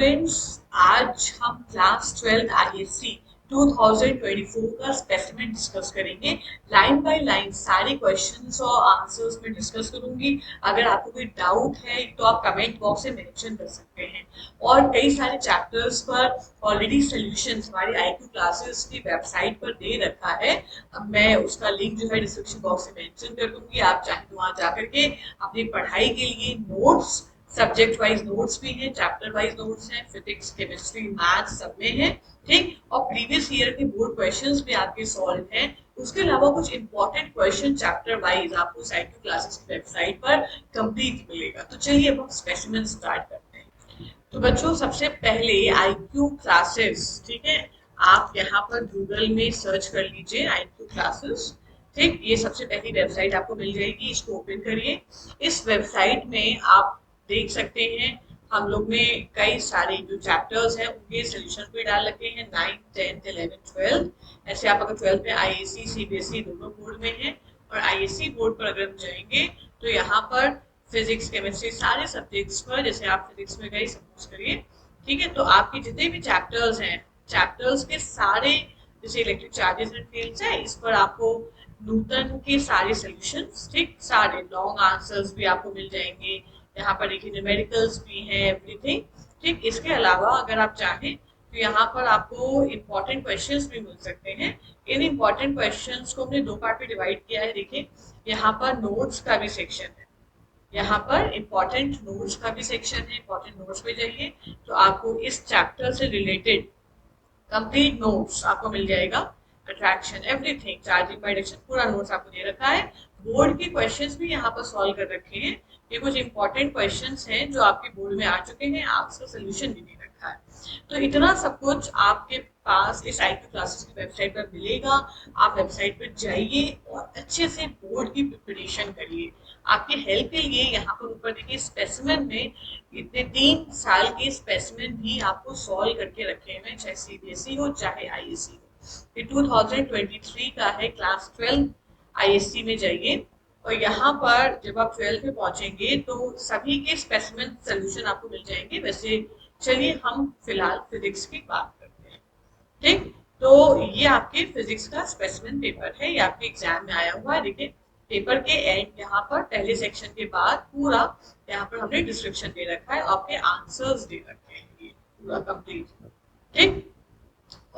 Students, आज हम class 12 ISC 2024 का स्पेसिमेन डिस्कस करेंगे। लाइन बाय लाइन सारे क्वेश्चंस और आंसर्स में डिस्कस करूंगी। अगर आपको कोई डाउट है तो आप कमेंट बॉक्स में मेंशन कर सकते हैं। और कई सारे चैप्टर्स पर ऑलरेडी सॉल्यूशंस हमारी आईक्यू क्लासेस की वेबसाइट पर दे रखा है। अब मैं उसका लिंक जो है डिस्क्रिप्शन बॉक्स में मेंशन कर दूंगी। आप चाहे तो वहां जाकर के अपनी पढ़ाई के लिए नोट्स, सब्जेक्ट वाइज नोट्स भी हैं, चैप्टर वाइज नोट्स हैं, फिजिक्स केमिस्ट्री मैथ्स सब में है। ठीक, और प्रीवियस ईयर के बोर्ड क्वेश्चंस भी आपके सॉल्व हैं। उसके अलावा कुछ इंपॉर्टेंट क्वेश्चन चैप्टर वाइज आपको साइक्यू क्लासेस की वेबसाइट पर कंप्लीट मिलेगा। तो चलिए अब हम स्पेसिमेन स्टार्ट करते हैं। तो बच्चों, सबसे पहले आईक्यू क्लासेस, ठीक है, आप यहाँ पर गूगल में सर्च कर लीजिए आईक्यू क्लासेस। ठीक, ये सबसे पहली वेबसाइट आपको मिल जाएगी, इसको ओपन करिए। इस वेबसाइट में आप देख सकते हैं हम लोग ने कई सारे जो चैप्टर्स हैं उनके सोल्यूशन भी डाल रखे हैं, 9, 10, 11, 12। ऐसे आप अगर 12 में आईएससी सीबीएसई दोनों बोर्ड में है, और आईएससी बोर्ड पर अगर हम जाएंगे तो यहाँ पर फिजिक्स केमिस्ट्री सारे सब्जेक्ट्स पर, जैसे आप फिजिक्स में गए सपोज करिए, ठीक है, तो आपके जितने भी चैप्टर्स हैं, चैप्टर्स के सारे, जैसे इलेक्ट्रिक चार्जेस एंड फील्ड्स है, इस पर आपको न्यूटन के सारे सॉल्यूशंस, ठीक, सारे लॉन्ग आंसर्स भी आपको मिल जाएंगे। यहाँ पर देखिए न्यूमेरिकल्स भी है, एवरीथिंग। ठीक, इसके अलावा अगर आप चाहें तो यहाँ पर आपको इम्पोर्टेंट क्वेश्चंस भी मिल सकते हैं। इन इम्पोर्टेंट क्वेश्चंस को हमने दो पार्ट में डिवाइड किया है। देखिए, यहाँ पर नोट्स का भी सेक्शन है, यहाँ पर इम्पोर्टेंट नोट्स का भी सेक्शन है। इम्पोर्टेंट नोट्स पे जाइए तो आपको इस चैप्टर से रिलेटेड कंप्लीट नोट्स आपको मिल जाएगा। Attraction, everything, charging by induction, पूरा नोट्स आपको दे रखा है। बोर्ड के क्वेश्चंस भी यहाँ पर सॉल्व कर रखे हैं। ये कुछ इंपॉर्टेंट क्वेश्चंस हैं जो आपके बोर्ड में आ चुके हैं, आपका सोल्यूशन भी दे रखा है। तो इतना सब कुछ आपके पास इस आईक्यू क्लासेस की वेबसाइट पर मिलेगा। आप वेबसाइट पर जाइए और अच्छे से बोर्ड की प्रिपरेशन करिए। आपके हेल्प के लिए यहाँ पर ऊपर देखिए स्पेसिमेन में इतने 3 साल के स्पेसिमेन भी आपको सॉल्व करके रखे हुए हैं, चाहे सीबीएसई हो चाहे आईएससी हो। ये 2023 का है, क्लास 12 आईएससी में जाइए, और यहाँ पर जब आप 12 में पहुंचेंगे तो सभी के स्पेसिमेन सोल्यूशन आपको मिल जाएंगे। वैसे चलिए हम फिलहाल फिजिक्स की बात करते हैं। ठीक, तो ये आपके फिजिक्स का स्पेसिमेन पेपर है, ये आपके एग्जाम में आया हुआ है। देखिए, पेपर के एंड यहाँ पर पहले सेक्शन के बाद पूरा यहाँ पर हमने डिस्क्रिप्शन दे रखा है, आपके आंसर्स दे रखे हैं, ये पूरा कंप्लीट। ठीक,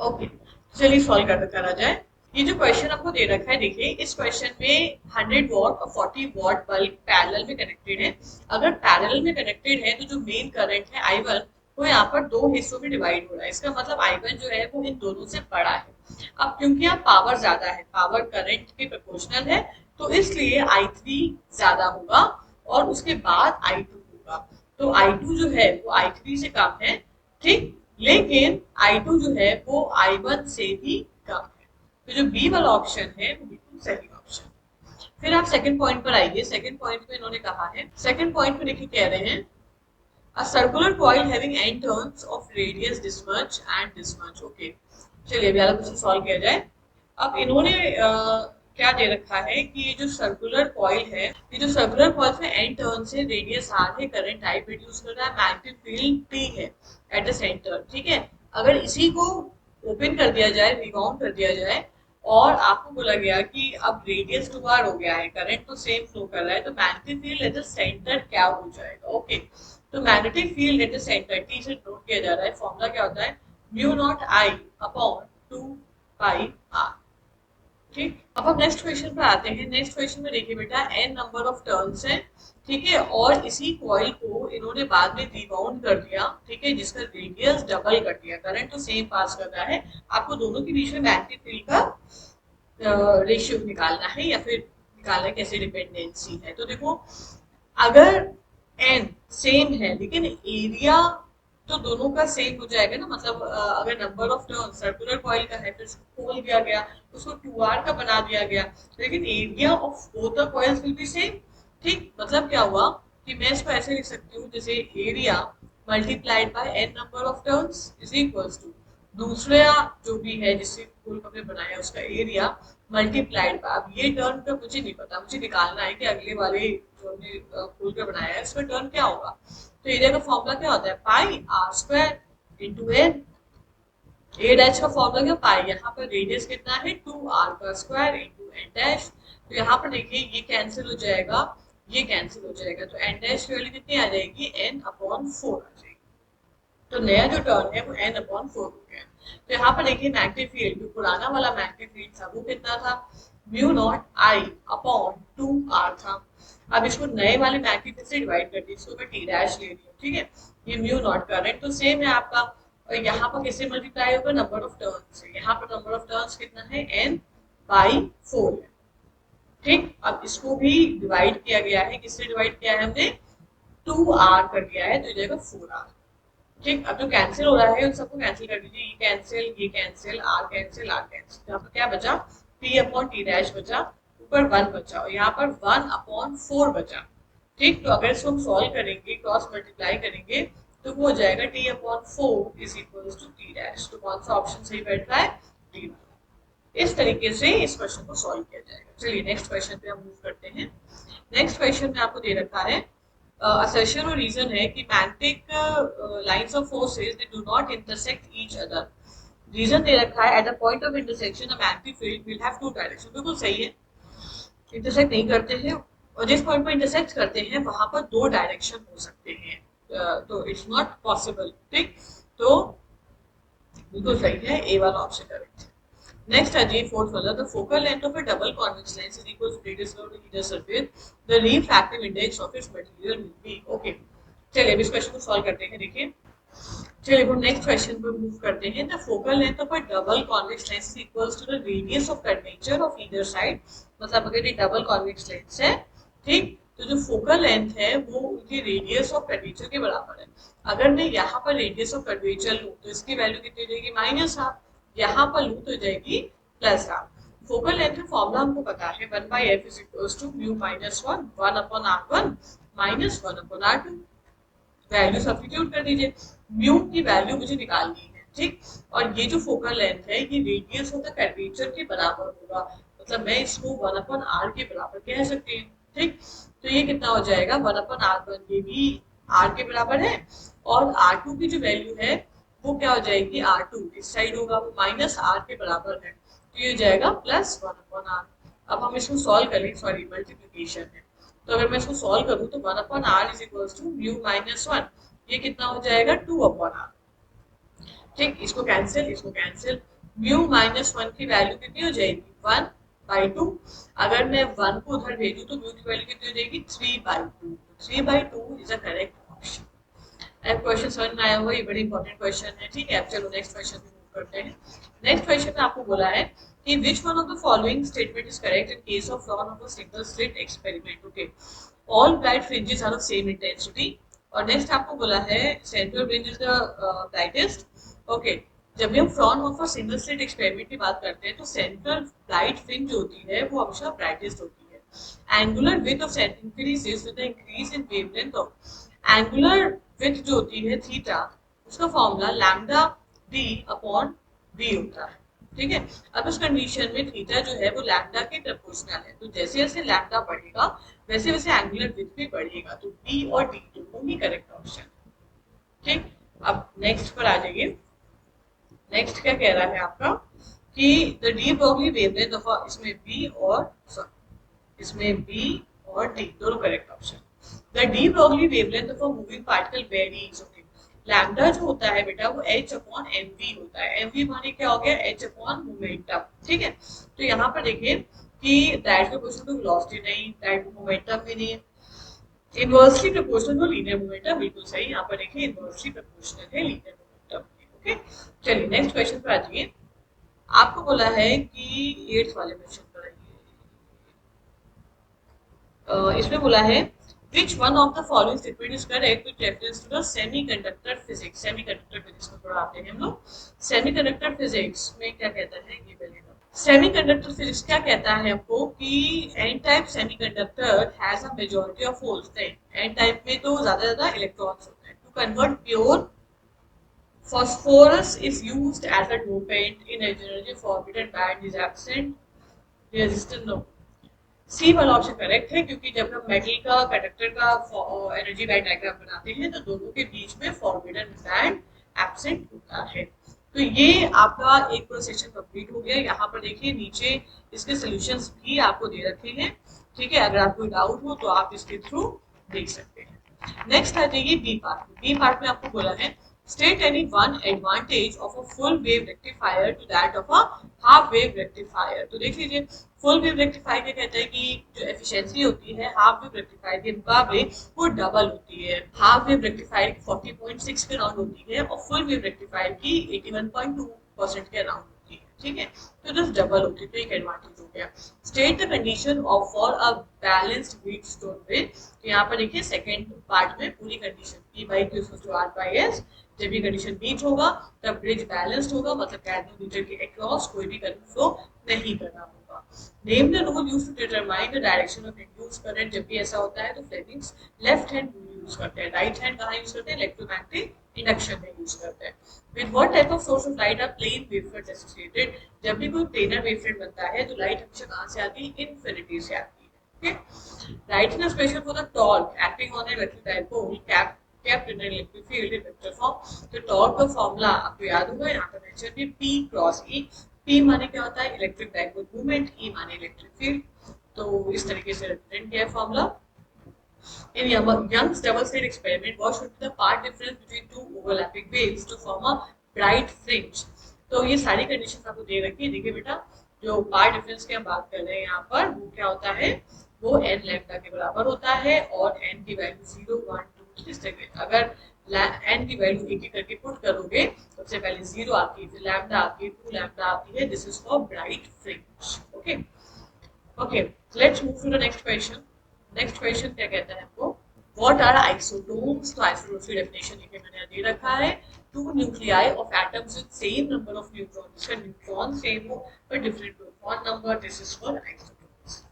ओके, चलिए सॉल्व करा जाए। ये जो क्वेश्चन आपको दे रखा है, देखिए इस क्वेश्चन में 100 वॉट और 40 वॉट बल्ब पैरेलल में कनेक्टेड है। अगर पैरेलल में कनेक्टेड है तो जो मेन करंट है I1 वो यहाँ पर दो हिस्सों में डिवाइड हो रहा है। इसका मतलब I1 जो है वो इन दोनों से बड़ा है। अब क्योंकि यहाँ पावर ज्यादा है, पावर करंट के प्रोपोर्शनल है, तो इसलिए I3 ज्यादा होगा और उसके बाद I2 होगा। तो I2 जो है वो I3 से कम है। ठीक, लेकिन I2 जो है वो I1 से भी कम है। तो जो बी वाला ऑप्शन है वो बिल्कुल सही ऑप्शन। फिर आप सेकंड पॉइंट पर आइए। सेकंड पॉइंट में इन्होंने कहा है, सेकंड पॉइंट में देखिए कह रहे हैं a circular coil having n turns of radius this much and this much। Okay, चलिए अभी वाला क्वेश्चन सॉल्व किया जाए। अब इन्होंने क्या दे रखा है कि ये जो सर्कुलर कॉइल है, ये जो सर्कुलर कॉइल में n टर्न से रेडियस r है, करंट I प्रोड्यूस कर रहा है, मैग्नेटिक फील्ड P है एट द सेंटर। ठीक है, अगर इसी को ओपन कर दिया जाए, रिबाउंड कर दिया जाए, और आपको बोला गया कि अब रेडियस 2r हो गया है, करंट तो सेम फ्लो कर रहा है, तो magnetic field at the centre क्या हो जाएगा। ओके, तो magnetic field at the centre, T से नोट किया जा रहा है, फॉर्मूला क्या होता है, mu naught I upon 2 pi R. ठीक, अब हम नेक्स्ट क्वेश्चन पर आते हैं। नेक्स्ट क्वेश्चन में देखिए बेटा, n नंबर ऑफ टर्न्स हैं, ठीक है, और इसी कॉइल को इन्होंने बाद में रिबाउंड कर दिया, ठीक है, जिसका रेडियस डबल कर दिया, करंट तो सेम पास कर रहा है। आपको दोनों के बीच में मैग्नेटिक फील्ड का रेशियो निकालना है, या फिर निकालना है कैसे डिपेंडेंसी है। तो देखो, अगर n सेम है लेकिन एरिया तो दोनों का सेम हो जाएगा ना। मतलब अगर number of turn circular coil का है तो उसको खोल दिया गया, उसको 2r का बना दिया गया, लेकिन area of both the coils will be same. ठीक, मतलब क्या हुआ कि मैं इसको ऐसे लिख सकती हूँ, जैसे area multiplied by n number of turns is equals to दूसरा जो भी है जिससे फूल हमने बनाया उसका एरिया मल्टीप्लाइड बाय, अब ये टर्न का मुझे नहीं पता, मुझे निकालना है कि अगले वाले जो हमने फूल का बनाया है उसमें टर्न क्या होगा। तो एरिया का फॉर्मूला क्या होता है, pi r square into n. A dash का फॉर्मूला क्या, पाई, यहाँ पर रेडियस कितना है 2r का स्क्वायर इंटू एन डैश। तो यहाँ पर देखिए ये कैंसिल हो जाएगा, ये कैंसिल हो जाएगा, तो एन डैश की वैल्यू कितनी आ जाएगी, n अपॉन 4 आ जाएगी। तो नया जो टर्म है वो n अपॉन 4 हो गया। तो यहाँ पर देखिए मैग्नेटिक फील्ड, जो पुराना वाला मैग्नेटिक फील्ड था वो कितना था, mu naught I upon 2r था। अब इसको नए वाले मैग्नेटिक फील्ड से डिवाइड कर दी, इसको मैं टी डैश ले रही हूँ, ठीक है, ये म्यू नॉट करंट तो सेम है आपका। और यहाँ पर किससे मल्टीप्लाई होगा, नंबर ऑफ टर्न से। यहाँ पर नंबर ऑफ टर्न्स कितना है, n बाई 4 है। ठीक, अब इसको भी डिवाइड किया गया है, किससे डिवाइड किया है हमने, 2r कर दिया है, तो ये जाएगा 4r। ठीक, अब जो कैंसिल हो रहा है उन सबको कैंसिल कर दीजिए, ये कैंसिल, ये cancel, R cancel, R cancel. यहाँ पर क्या बचा, टी अपॉन टी डैश बचा, ऊपर 1 बचा और यहाँ पर 1 अपॉन 4 बचा। ठीक, तो अगर इसको हम सॉल्व करेंगे, क्रॉस मल्टीप्लाई करेंगे, तो वो हो जाएगा T upon 4 is equals to T dash. तो कौन सा ऑप्शन सही बैठ रहा है, डी। इस तरीके से इस क्वेश्चन को सॉल्व किया जाएगा। चलिए नेक्स्ट क्वेश्चन पे हम मूव करते हैं। नेक्स्ट क्वेश्चन में आपको दे रखा है assertion और रीजन है कि magnetic lines of forces they do not intersect each other. Reason दे रखा है at the point of intersection a magnetic field will have two direction. बिल्कुल सही है, इंटरसेक्ट नहीं करते हैं, और जिस पॉइंट पर इंटरसेक्ट करते हैं वहां पर दो डायरेक्शन हो सकते हैं, तो इट्स नॉट पॉसिबल। ठीक, तो बिल्कुल सही है, ए वाला ऑप्शन करेक्ट है। Next है जी फोर्थ वाला, the focal length of a double convex lens is equal to radius of either surface. The refractive index of its material will be okay. चलिए अब इस क्वेश्चन को सॉल्व करते हैं। देखिए, चलिए हम नेक्स्ट क्वेश्चन पे मूव करते हैं। The focal length of a double convex lens is equals to the radius of curvature of either side. मतलब अगर ये डबल कॉन्वेक्स लेंस है, ठीक, तो जो फोकल लेंथ है वो उनकी रेडियस ऑफ कर्वेचर के बराबर है। अगर मैं यहाँ पर रेडियस ऑफ कर्वेचर लूँ तो इसकी वैल्यू कितनी हो जाएगी, -1/2। यहाँ पर लूँ तो जाएगी +1/2। फोकल लेंथ का फॉर्मूला हमको पता है, 1/f is equals to mu -1 1 upon r1 -1 upon r2। Value substitute कर दीजिए, म्यू की वैल्यू मुझे निकालनी है। ठीक, और ये जो फोकल लेंथ है ये रेडियस ऑफ द कर्वेचर के बराबर होगा, मतलब मैं इसको 1 अपॉन r के बराबर कह सकती हूँ। ठीक, तो ये कितना हो जाएगा, 1 अपॉन r1, ये भी r के बराबर है, और r2 की जो वैल्यू है वो क्या हो जाएगी, r2 इस साइड होगा, वो -r के बराबर है, तो ये हो जाएगा +1 अपॉन r। अब हम इसको सॉल्व करें, सॉरी मल्टीप्लिकेशन है, तो अगर मैं इसको सॉल्व करूं तो 1 upon r is equals to mu -1, ये कितना हो जाएगा 2 अपॉन r। ठीक, इसको कैंसिल, इसको कैंसिल, म्यू -1 की वैल्यू कितनी हो जाएगी, 1/2। अगर मैं 1 को उधर भेजूं तो म्यू की वैल्यू कितनी हो जाएगी, 3/2। 3/2 इज अ करेक्ट ऑप्शन। अब क्वेश्चन समझ में आया होगा, ये बड़ी इंपॉर्टेंट क्वेश्चन है। ठीक है, अब चलो नेक्स्ट क्वेश्चन पे मूव करते हैं। नेक्स्ट क्वेश्चन में आपको बोला है कि which one of the following statement is correct in case of run of a single slit experiment. Okay, all bright fringes are of same intensity. और नेक्स्ट आपको बोला है central fringe is the brightest. Okay, जब भी हम frown of a single slit experiment की बात करते हैं तो सेंट्रल ब्राइट फ्रिंज जो होती है वो हमेशा ब्राइटेस्ट होती है। Angular width of centre increases with the increase in wavelength of, angular width जो होती है थीटा, उसका formula lambda D upon V होता है। ठीक है, अब उस कंडीशन में थीटा जो है वो लैम्डा के प्रोपोर्शनल है, तो जैसे जैसे लैम्डा बढ़ेगा वैसे वैसे एंगुलर विड्थ भी बढ़ेगा, तो बी और डी दोनों ही करेक्ट ऑप्शन। ठीक, अब नेक्स्ट पर आ जाइए। नेक्स्ट क्या कह रहा है आपका कि the de Broglie wavelength of, इसमें बी और इसमें बी और डी दोनों correct option. The de Broglie wavelength of a moving particle varies. Okay, lambda जो होता है बेटा वो h अपॉन mv होता है। mv माने क्या हो गया, h अपॉन मोमेंटम। ठीक है, तो यहाँ पर देखिए कि डायरेक्ट प्रोपोर्शनल टू वेलोसिटी नहीं, डायरेक्ट मोमेंटम भी नहीं है, inversely proportional to linear momentum. बिल्कुल सही, यहाँ पर देखिए इनवर्सली प्रोपोर्शनल है लीनियर मोमेंटम। ओके, चलिए नेक्स्ट क्वेश्चन पर आ जाइए। आपको बोला है कि 8th वाले क्वेश्चन पर इसमें बोला है which one of the following statement is correct with reference to the semiconductor physics. semiconductor physics को थोड़ा आते हैं हम लोग। semiconductor physics में क्या कहता है ये पहले, semiconductor physics क्या कहता है हमको कि n type semiconductor has a majority of holes। n type में तो ज्यादा इलेक्ट्रॉन्स होते हैं। to convert pure phosphorus is used as a dopant in energy forbidden band is absent resistant, no। सी वाला ऑप्शन करेक्ट है, क्योंकि जब हम मेटल का कंडक्टर का एनर्जी बैंड डायग्राम बनाते हैं तो दोनों के बीच में फॉरबिडन बैंड एब्सेंट होता है। तो ये आपका एक पूरा सेशन कंप्लीट हो गया। यहाँ पर देखिए नीचे इसके सॉल्यूशंस भी आपको दे रखे हैं, ठीक है। अगर आपको डाउट हो तो आप इसके थ्रू देख सकते हैं। नेक्स्ट आ जाइए बी पार्ट में। बी पार्ट में आपको बोला है state any one advantage of a full wave rectifier to that of a half wave rectifier. तो देख लीजिए फुल वेव रेक्टिफायर क्या कहता है कि जो एफिशिएंसी होती है हाफ वेव रेक्टिफायर के मुकाबले वो डबल होती है। हाफ वेव रेक्टिफायर की 40.6 के अराउंड होती है और फुल वेव रेक्टिफायर की 81.2% के अराउंड होती है, ठीक है। तो जस्ट डबल होती है, तो एक एडवांटेज हो गया। State the condition of for a balanced Wheatstone with. तो यहाँ पर देखिए सेकंड पार्ट में पूरी condition P by Q is equal to R by S। जब ये कंडीशन बीट होगा तब ब्रिज बैलेंस्ड होगा, मतलब कैथोड के अक्रॉस कोई भी करंट फ्लो नहीं करना होगा। Name the rule used to determine the direction of induced current. जब भी ऐसा होता है तो Fleming's left hand rule use करते हैं, राइट हैंड कहाँ यूज करते हैं, इलेक्ट्रोमैग्नेटिक इंडक्शन में यूज करते हैं। With what type of source of light are plane wavefront associated. जब भी कोई प्लेनर वेवफ्रंट बनता है तो लाइट हमेशा कहाँ से आती है, इनफिनिटी से आती है, okay. Writing a special for the torque acting on A electric dipole kept in an electric field in vector form। तो टॉर्क का फॉर्मूला आपको याद होगा, यहाँ पर मेंशन है P क्रॉस E। P माने क्या होता है, इलेक्ट्रिक डाइपोल मूवमेंट, E माने इलेक्ट्रिक फील्ड। तो इस तरीके से रिप्रेजेंट किया है formula. In Young's double-slit experiment, what should be the part difference between two overlapping waves to form a bright fringe? तो ये सारी कंडीशन आपको दे रखी है। देखिए बेटा, जो पार्ट डिफरेंस की हम बात कर रहे हैं यहाँ पर, वो क्या होता है, वो n लैम्डा के बराबर होता है और n की वैल्यू 0 1 2 3 तक। अगर n की वैल्यू एक एक करके पुट करोगे, सबसे पहले 0 आती है, फिर लैम्डा आती है, 2 लैम्डा आती है। This is for bright fringe, okay. Okay, let's move to the next question. नेक्स्ट क्वेश्चन क्या कहता है हमको, व्हाट आर आइसोटोन्स। तो आइसोटोन्स की डेफिनेशन ये मैंने दे रखा है, two nuclei of atoms with same number of neutron. इसका न्यूट्रॉन सेम हो पर different proton number, this is for isotones.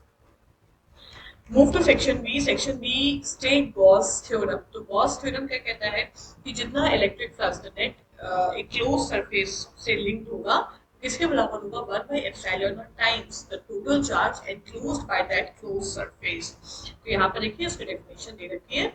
Move to section B. Section B state Gauss theorem. तो गॉस थ्योरम क्या कहता है कि जितना इलेक्ट्रिक फ्लक्स नेट एक क्लोज सरफेस से लिंक्ड होगा, किसके बराबर होगा, 1 by epsilon naught times the total charge enclosed by that closed surface। तो यहाँ पर देखिए उसकी डेफिनेशन दे रखी है।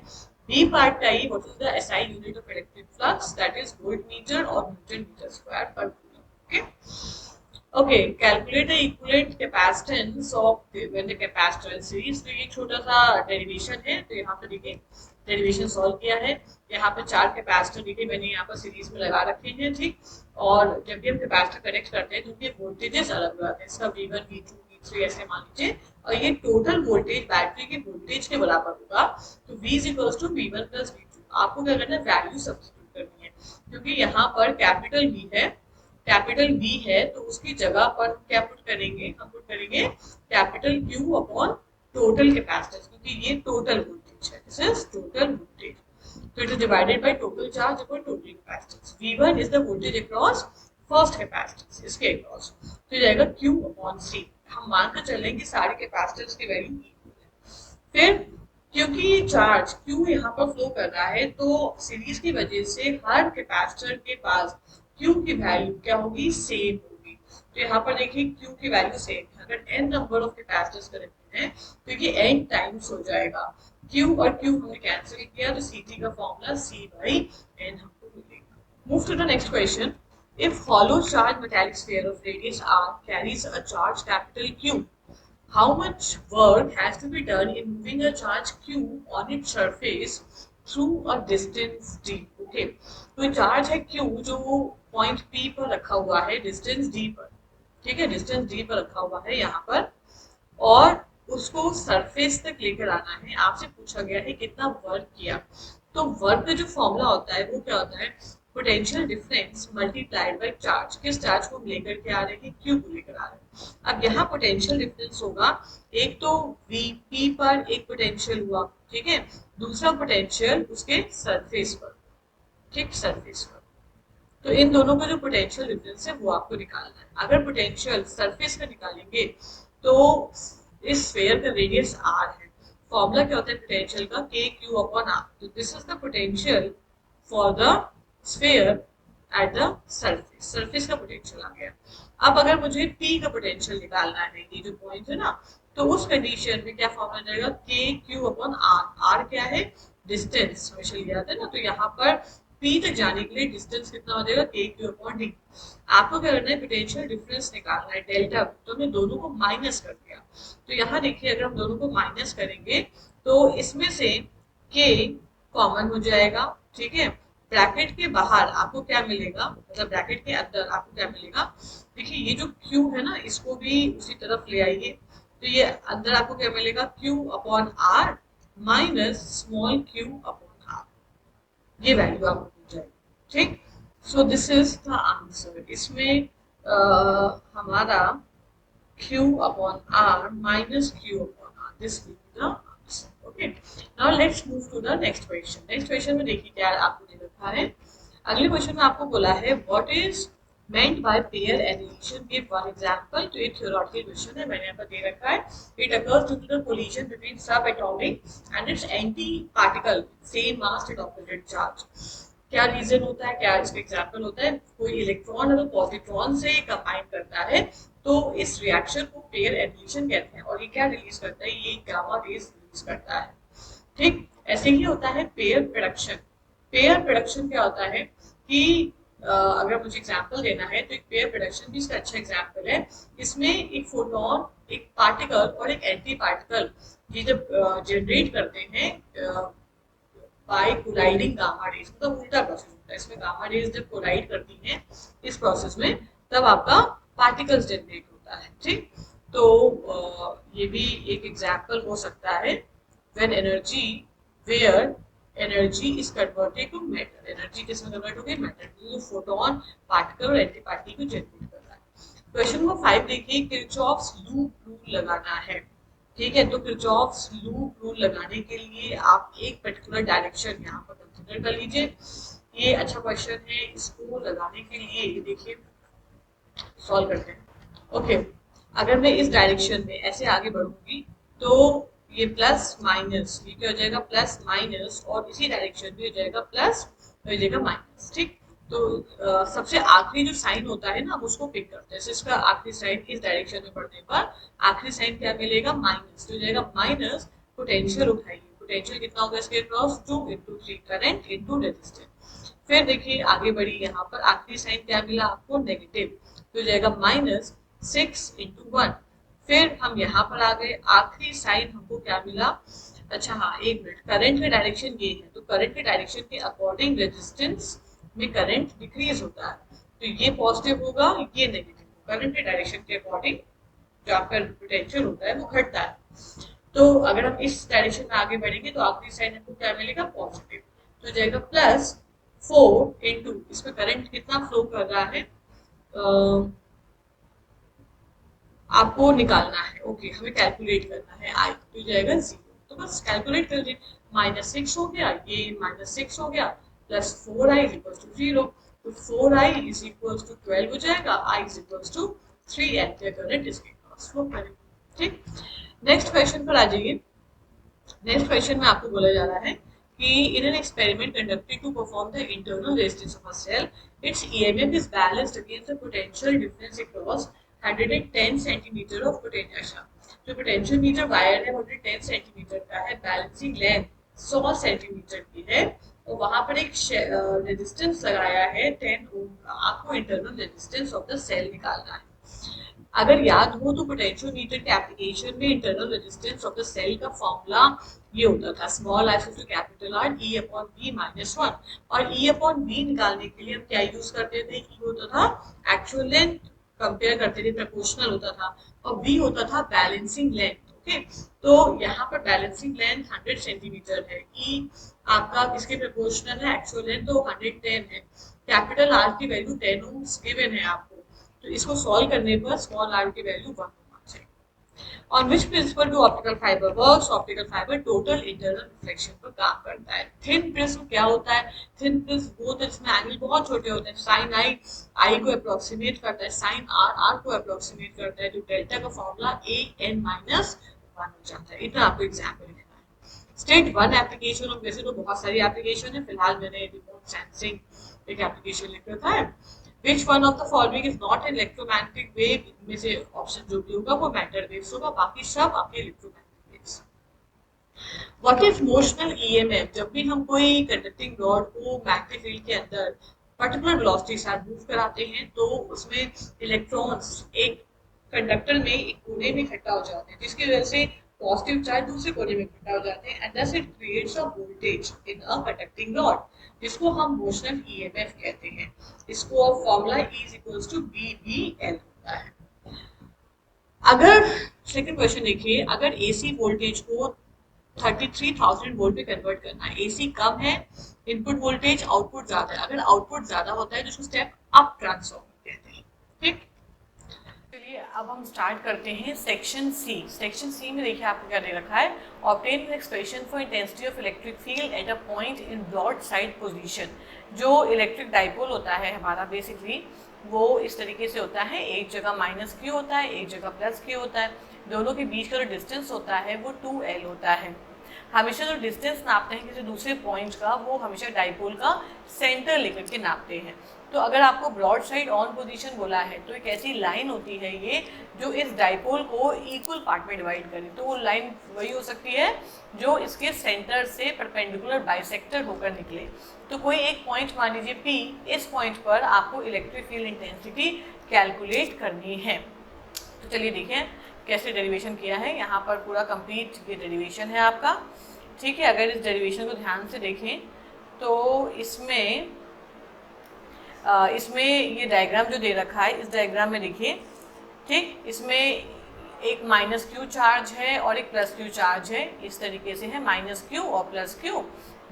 बी पार्ट का ही, what is the SI unit of electric flux, that is voltmeter और न्यूटन मीटर स्क्वायर पर coulomb, okay. Okay, calculate the equivalent capacitance of when the capacitor in series. तो ये छोटा सा डेरिवेशन है, तो यहाँ पे देखिए डेरिवेशन सॉल्व किया है। यहाँ पे 4 कैपेसिटर देखिए मैंने यहाँ पर सीरीज में लगा रखे हैं, ठीक। और जब भी हम कैपेसिटर कनेक्ट करते हैं तो उनके वोल्टेजेस अलग आते हैं, इसका V1 V2 V3 ऐसे मान लीजिए, और ये टोटल वोल्टेज बैटरी के वोल्टेज के बराबर होगा। तो V is equals to V1 plus V2। आपको क्या करना है, वैल्यू सब्स्टिट्यूट करनी है, क्योंकि यहाँ पर कैपिटल V है, कैपिटल V है, तो उसकी जगह पर क्या पुट करेंगे, हम पुट करेंगे capital Q upon total capacitance, क्योंकि ये टोटल वोल्टेज है, this is total voltage. So it is divided by total charge upon total capacitance। V1 is the voltage across first capacitance, इसके across। तो ये जाएगा Q upon C। हम मान कर चलेंगे सारे कैपेसिटेंस की वैल्यू इक्वल है। फिर क्योंकि चार्ज Q यहाँ पर फ्लो कर रहा है, तो सीरीज की वजह से हर कैपेसिटर के पास Q की वैल्यू क्या होगी, सेम होगी। तो यहाँ पर देखिए Q की वैल्यू सेम है। अगर n number of capacitors connected हैं तो ये n टाइम्स हो जाएगा। Q और Q हमने कैंसिल किया, तो Ct का फॉर्मूला C by n हमको मिलेगा। Move to the next question. If hollow charged metallic sphere of radius r carries a charge capital Q, how much work has to be done in moving a charge Q on its surface through a distance d? Okay, तो charge है Q जो point P पर रखा हुआ है distance d पर, ठीक है, डिस्टेंस d पर रखा हुआ है यहाँ पर, और उसको सरफेस तक लेकर आना है। आपसे पूछा गया है कितना वर्क किया। तो वर्क का जो फॉर्मूला होता है वो क्या होता है, potential difference multiplied by charge. किस चार्ज को हम लेकर के आ रहे हैं, क्यू को लेकर आ रहे हैं। अब यहाँ पोटेंशियल डिफरेंस होगा, एक तो वीपी पर एक पोटेंशियल हुआ, ठीक है, दूसरा पोटेंशियल उसके सरफेस पर, ठीक, सरफेस पर। तो इन दोनों का जो पोटेंशियल डिफरेंस है वो आपको निकालना है। अगर पोटेंशियल सरफेस का निकालेंगे तो इस स्फीयर का रेडियस r है, फॉर्मूला क्या होता है पोटेंशियल का, k q अपॉन r। तो this is the potential for the sphere at the surface. Surface का पोटेंशियल आ गया। अब अगर मुझे p का पोटेंशियल निकालना है, ये जो पॉइंट है ना, तो उस कंडीशन में क्या फॉर्मूला जाएगा, के क्यू अपॉन आर। आर क्या है, डिस्टेंस, हमेशा याद है ना। तो यहाँ पर पी तक जाने के लिए डिस्टेंस कितना हो जाएगा, के क्यू अपॉन डी। आपको क्या करना है, पोटेंशियल डिफरेंस निकालना है, डेल्टा। तो हमने दोनों को माइनस कर दिया। तो यहाँ देखिए, अगर हम दोनों को माइनस करेंगे तो इसमें से के कॉमन हो जाएगा, ठीक है। ब्रैकेट के बाहर आपको क्या मिलेगा, मतलब ब्रैकेट के अंदर आपको क्या मिलेगा, देखिए ये जो Q है ना, इसको भी उसी तरफ ले आइए। तो ये अंदर आपको क्या मिलेगा, Q upon R minus small q upon R, ये वैल्यू आपको मिल जाएगी, ठीक। So this is the answer. इसमें हमारा q upon r minus q upon r, this will be the answer. Okay, now let's move to the next question. Next question में देखिए क्या आपको दे रखा है। अगले क्वेश्चन में आपको बोला है what is meant by pair annihilation, give one example। तो ये theoretical question है, मैंने यहाँ पर दे रखा है। It occurs due to the collision between subatomic and its anti-particle same mass and opposite charge। क्या रीजन होता है, क्या इसका एग्जाम्पल होता है, कोई इलेक्ट्रॉन अगर पॉजिट्रॉन से कंबाइन करता है तो इस रिएक्शन को पेयर एडिशन कहते हैं। और ये क्या रिलीज करता है, ये गामा रेज रिलीज करता है, ठीक। ऐसे ही होता है पेयर प्रोडक्शन। पेयर प्रोडक्शन क्या होता है कि अगर मुझे एग्जांपल देना है तो एक पेयर प्रोडक्शन भी इसका अच्छा एग्जांपल है। इसमें एक फोटोन, एक पार्टिकल और एक एंटी पार्टिकल ये जब जनरेट करते हैं बाय कोलाइडिंग गामा रेज, मतलब उल्टा प्रोसेस होता है। इसमें गामा रेज जब कोलाइड करती हैं इस प्रोसेस में, तब आपका पार्टिकल्स जनरेट होता है, ठीक। तो ये भी एक एग्जांपल हो सकता है when energy, where energy is converted to matter. Energy किसमें कन्वर्ट होगी, मैटर। तो फोटोन, पार्टिकल और एंटी पार्टिकल को जनरेट कर रहा है। क्वेश्चन नंबर 5 देखिए, किरचॉफ्स लूप रूल लगाना है, ठीक है। तो किरचॉफ्स लूप रूल लगाने के लिए आप एक पर्टिकुलर डायरेक्शन यहाँ पर कंसीडर कर लीजिए। ये अच्छा क्वेश्चन है, इसको लगाने के लिए देखिए सॉल्व करते हैं। ओके, अगर मैं इस डायरेक्शन में ऐसे आगे बढ़ूंगी तो ये प्लस माइनस, ये क्या हो जाएगा, प्लस माइनस, और इसी डायरेक्शन में हो जाएगा प्लस, हो जाएगा माइनस, ठीक। तो सबसे आखिरी जो साइन होता है ना, हम उसको पिक करते हैं। इसका आखिरी साइन इस डायरेक्शन में बढ़ने पर आखिरी साइन क्या मिलेगा, माइनस। तो हो जाएगा माइनस, पोटेंशियल उठाइए, पोटेंशियल कितना होगा इसके क्रॉस, 2 × 3 करंट इंटू रेजिस्टेंस। फिर देखिए आगे बढ़ी, यहाँ पर आखिरी साइन क्या मिला आपको, नेगेटिव। तो जाएगा माइनस 6 × 1। फिर हम यहाँ पर आ गए, आखिरी साइन हमको क्या मिला, अच्छा हाँ एक मिनट, करंट का डायरेक्शन ये है, तो करंट के डायरेक्शन के अकॉर्डिंग रेजिस्टेंस में करंट डिक्रीज होता है। तो ये पॉजिटिव होगा, ये नेगेटिव। करंट के डायरेक्शन के अकॉर्डिंग जो आपका पोटेंशियल होता है वो घटता है। तो अगर हम इस डायरेक्शन में आगे बढ़ेंगे तो आखिरी साइन हमको क्या मिलेगा, पॉजिटिव। तो जाएगा प्लस 4 इंटू, इसमें करंट कितना फ्लो कर रहा है आपको निकालना है। ओके, हमें कैलकुलेट करना है आई, तो जाएगा 0। तो बस कैलकुलेट कर लीजिए, -6 हो गया, ये -6 हो गया, प्लस 4i इक्वल्स टू 0। तो 4i इज इक्वल्स टू 12 हो जाएगा, i is equals to 3 ampere current इसके क्रॉस फ्लो करेगा, ठीक। नेक्स्ट क्वेश्चन पर आ जाइए। नेक्स्ट क्वेश्चन में आपको बोला जा रहा है कि in an experiment conducted to perform the internal resistance of a cell, its EMF is balanced against the potential difference across 110 centimeter of potential। जो पोटेंशियल मीटर वायर है 110 सेंटीमीटर का है, बैलेंसिंग लेंथ 100 सेंटीमीटर की है, और वहां पर एक रेजिस्टेंस लगाया है 10 ओम का। आपको internal resistance of the cell निकालना है। अगर याद हो तो पोटेंशियोमीटर के एप्लीकेशन में internal resistance of the cell का फॉर्मूला ये होता था, small r to capital R, E upon V -1। और E अपॉन V निकालने के लिए हम क्या यूज करते थे, E होता था एक्चुअल लेंथ, कंपेयर करते थे, प्रोपोर्शनल होता था, और V होता था बैलेंसिंग लेंथ। ओके, तो यहाँ पर बैलेंसिंग लेंथ 100 सेंटीमीटर है, E आपका किसके प्रोपोर्शनल है, एक्चुअल लेंथ, तो 110 है। कैपिटल R की वैल्यू 10 ओम्स गिवन है आपको, तो इसको सॉल्व करने पर स्मॉल r की वैल्यू 1 होना चाहिए। On which principle do optical fibre works, optical fibre total internal reflection पर काम करता है। थिन प्रिज्म क्या होता है, थिन प्रिज्म वो होता है जिसमें एंगल बहुत छोटे होते हैं। साइन आई को अप्रोक्सीमेट करता है, साइन आर को अप्रोक्सीमेट करता है, तो डेल्टा का फॉर्मूला an-1 हो जाता है। इतना आपको एग्जाम्पल लिखना है। स्टेट 1 एप्लीकेशन, और वैसे तो बहुत सारी एप्लीकेशन है, फिलहाल मैंने रिमोट सेंसिंग एक एप्लीकेशन लिख रखा है। Which one of the following is not an electromagnetic wave, इनमें से ऑप्शन जो भी होगा वो मैटर वेव्स होगा, बाकी सब आपके electromagnetic waves. What is motional EMF, जब भी हम कोई कंडक्टिंग रॉड को मैग्नेटिक फील्ड के अंदर पर्टिकुलर वेलोसिटी के साथ मूव कराते हैं तो उसमें इलेक्ट्रॉन्स एक कंडक्टर में एक कोने में इकट्ठा हो जाते हैं, जिसकी वजह से पॉजिटिव चार्ज दूसरे कोने में इकट्ठा हो जाते हैं, and thus it creates a voltage in a conducting rod, जिसको हम मोशनल ईएमएफ कहते हैं। इसको formula E is equals to BBL होता है। अगर सेकंड क्वेश्चन देखिए, अगर एसी वोल्टेज को 33,000 वोल्ट पे कन्वर्ट करना है, एसी कम है, इनपुट वोल्टेज, आउटपुट ज्यादा है, अगर आउटपुट ज्यादा होता है तो उसको स्टेप अप ट्रांसफॉर्मर कहते हैं। ठीक, चलिए अब हम स्टार्ट करते हैं सेक्शन सी। सेक्शन सी में देखिए आपको क्या दे रखा है, obtain an expression for intensity of electric field at a point in broad side position. जो इलेक्ट्रिक डाइपोल होता है हमारा बेसिकली वो इस तरीके से होता है, एक जगह माइनस क्यू होता है, एक जगह प्लस क्यू होता है, दोनों के बीच का जो डिस्टेंस होता है वो 2L होता है। हमेशा जो डिस्टेंस नापते हैं किसी दूसरे पॉइंट का वो हमेशा डाइपोल का सेंटर लेकर के नापते हैं। तो अगर आपको ब्रॉड साइड ऑन पोजीशन बोला है तो एक ऐसी लाइन होती है ये जो इस डाइपोल को इक्वल पार्ट में डिवाइड करे, तो वो लाइन वही हो सकती है जो इसके सेंटर से परपेंडिकुलर बाइसेक्टर होकर निकले। तो कोई एक पॉइंट मान लीजिए P, इस पॉइंट पर आपको इलेक्ट्रिक फील्ड इंटेंसिटी कैलकुलेट करनी है। तो चलिए देखें कैसे डेरिवेशन किया है, यहाँ पर पूरा कंप्लीट ये डेरिवेशन है आपका। ठीक है, अगर इस डेरिवेशन को ध्यान से देखें तो इसमें ये डायग्राम जो दे रखा है, इस डायग्राम में देखिए, ठीक, इसमें एक माइनस क्यू चार्ज है और एक प्लस क्यू चार्ज है, इस तरीके से है माइनस क्यू और प्लस क्यू।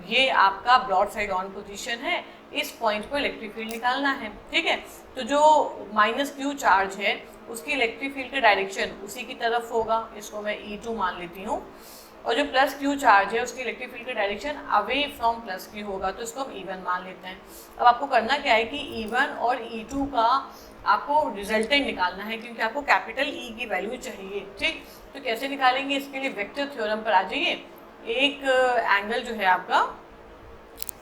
ये आपका ब्रॉड साइड ऑन पोजीशन है, इस पॉइंट पर इलेक्ट्रिक फील्ड निकालना है। ठीक है, तो जो माइनस क्यू चार्ज है उसकी इलेक्ट्रिक फील्ड का डायरेक्शन उसी की तरफ होगा, इसको मैं E2 मान लेती हूँ, और जो प्लस क्यू चार्ज है उसकी इलेक्ट्रिक फील्ड का direction away from plus Q होगा, तो इसको हम E1 मान लेते हैं। अब आपको करना क्या है कि E1 और E2 का आपको रिजल्टेंट निकालना है, क्योंकि आपको कैपिटल E की वैल्यू चाहिए। ठीक, तो कैसे निकालेंगे, इसके लिए वेक्टर थ्योरम पर आ जाइए। एक एंगल जो है आपका,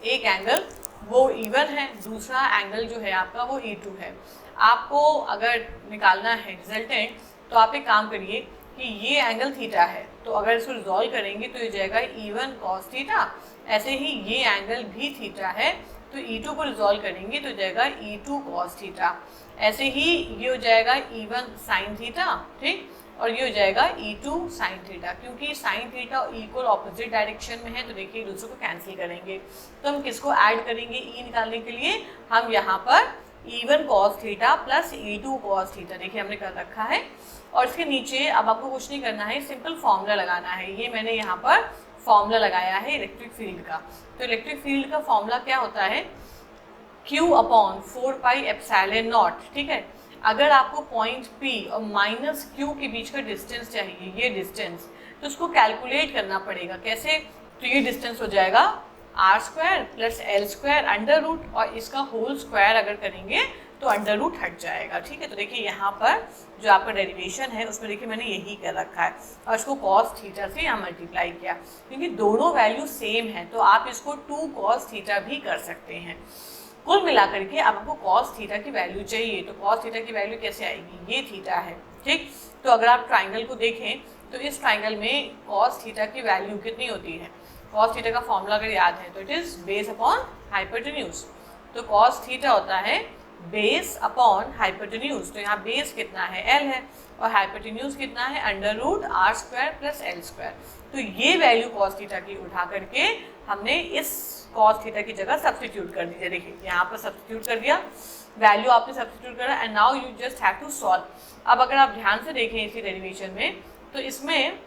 एक एंगल वो E1 है, दूसरा एंगल जो है आपका वो E2 है। आपको अगर निकालना है रिजल्टेंट तो आप एक काम करिए कि ये एंगल थीटा है, तो अगर इसको रिजॉल्व करेंगे तो ये जाएगा E1 cos थीटा, ऐसे ही ये एंगल भी थीटा है तो E2 को रिजॉल्व करेंगे तो जाएगा E2 cos थीटा, ऐसे ही ये हो जाएगा E1 sin थीटा। ठीक, और ये हो जाएगा E2 sin थीटा, क्योंकि sin theta equal opposite direction में है तो देखिए एक दूसरे को कैंसिल करेंगे, तो हम किसको ऐड करेंगे E निकालने के लिए, हम यहाँ पर E1 cos theta plus E2 cos theta देखिए हमने कर रखा है, और इसके नीचे अब आपको कुछ नहीं करना है, सिंपल फॉर्मूला लगाना है। ये मैंने यहाँ पर फॉर्मूला लगाया है इलेक्ट्रिक फील्ड का। तो इलेक्ट्रिक फील्ड का फॉर्मूला क्या होता है, Q अपॉन 4πε0। ठीक है, अगर आपको पॉइंट P और माइनस Q के बीच का डिस्टेंस चाहिए, ये डिस्टेंस, तो उसको कैलकुलेट करना पड़ेगा। कैसे, तो ये डिस्टेंस हो जाएगा r² plus l² under root, और इसका होल स्क्वायर अगर करेंगे तो अंडर रूट हट जाएगा। ठीक है, तो देखिए यहाँ पर जो आपका डेरिवेशन है उसमें देखिए मैंने यही कर रखा है, और इसको cos थीटा से यहाँ मल्टीप्लाई किया, क्योंकि दोनों वैल्यू सेम है तो आप इसको 2 cos थीटा भी कर सकते हैं। कुल मिलाकर के अब आपको cos थीटा की वैल्यू चाहिए, तो cos थीटा की वैल्यू कैसे आएगी, ये थीटा है। ठीक, तो अगर आप ट्राइंगल को देखें तो इस ट्राइंगल में cos थीटा की वैल्यू कितनी होती है, cos थीटा का फॉर्मूला अगर याद है तो it is base upon hypotenuse. तो cos थीटा होता है बेस अपॉन हाइपोटेन्यूज, तो यहाँ बेस कितना है, L है, और हाइपोटेन्यूज कितना है, under root r² plus l²। तो ये वैल्यू cos थीटा की उठा करके हमने इस cos थीटा की जगह सब्स्टिट्यूट कर दीजिए। देखिए यहाँ पर सब्स्टिट्यूट कर दिया, वैल्यू आपने सब्स्टिट्यूट करा, and now you just have to solve. अब अगर आप ध्यान से देखें इसी डेरिवेशन में तो इसमें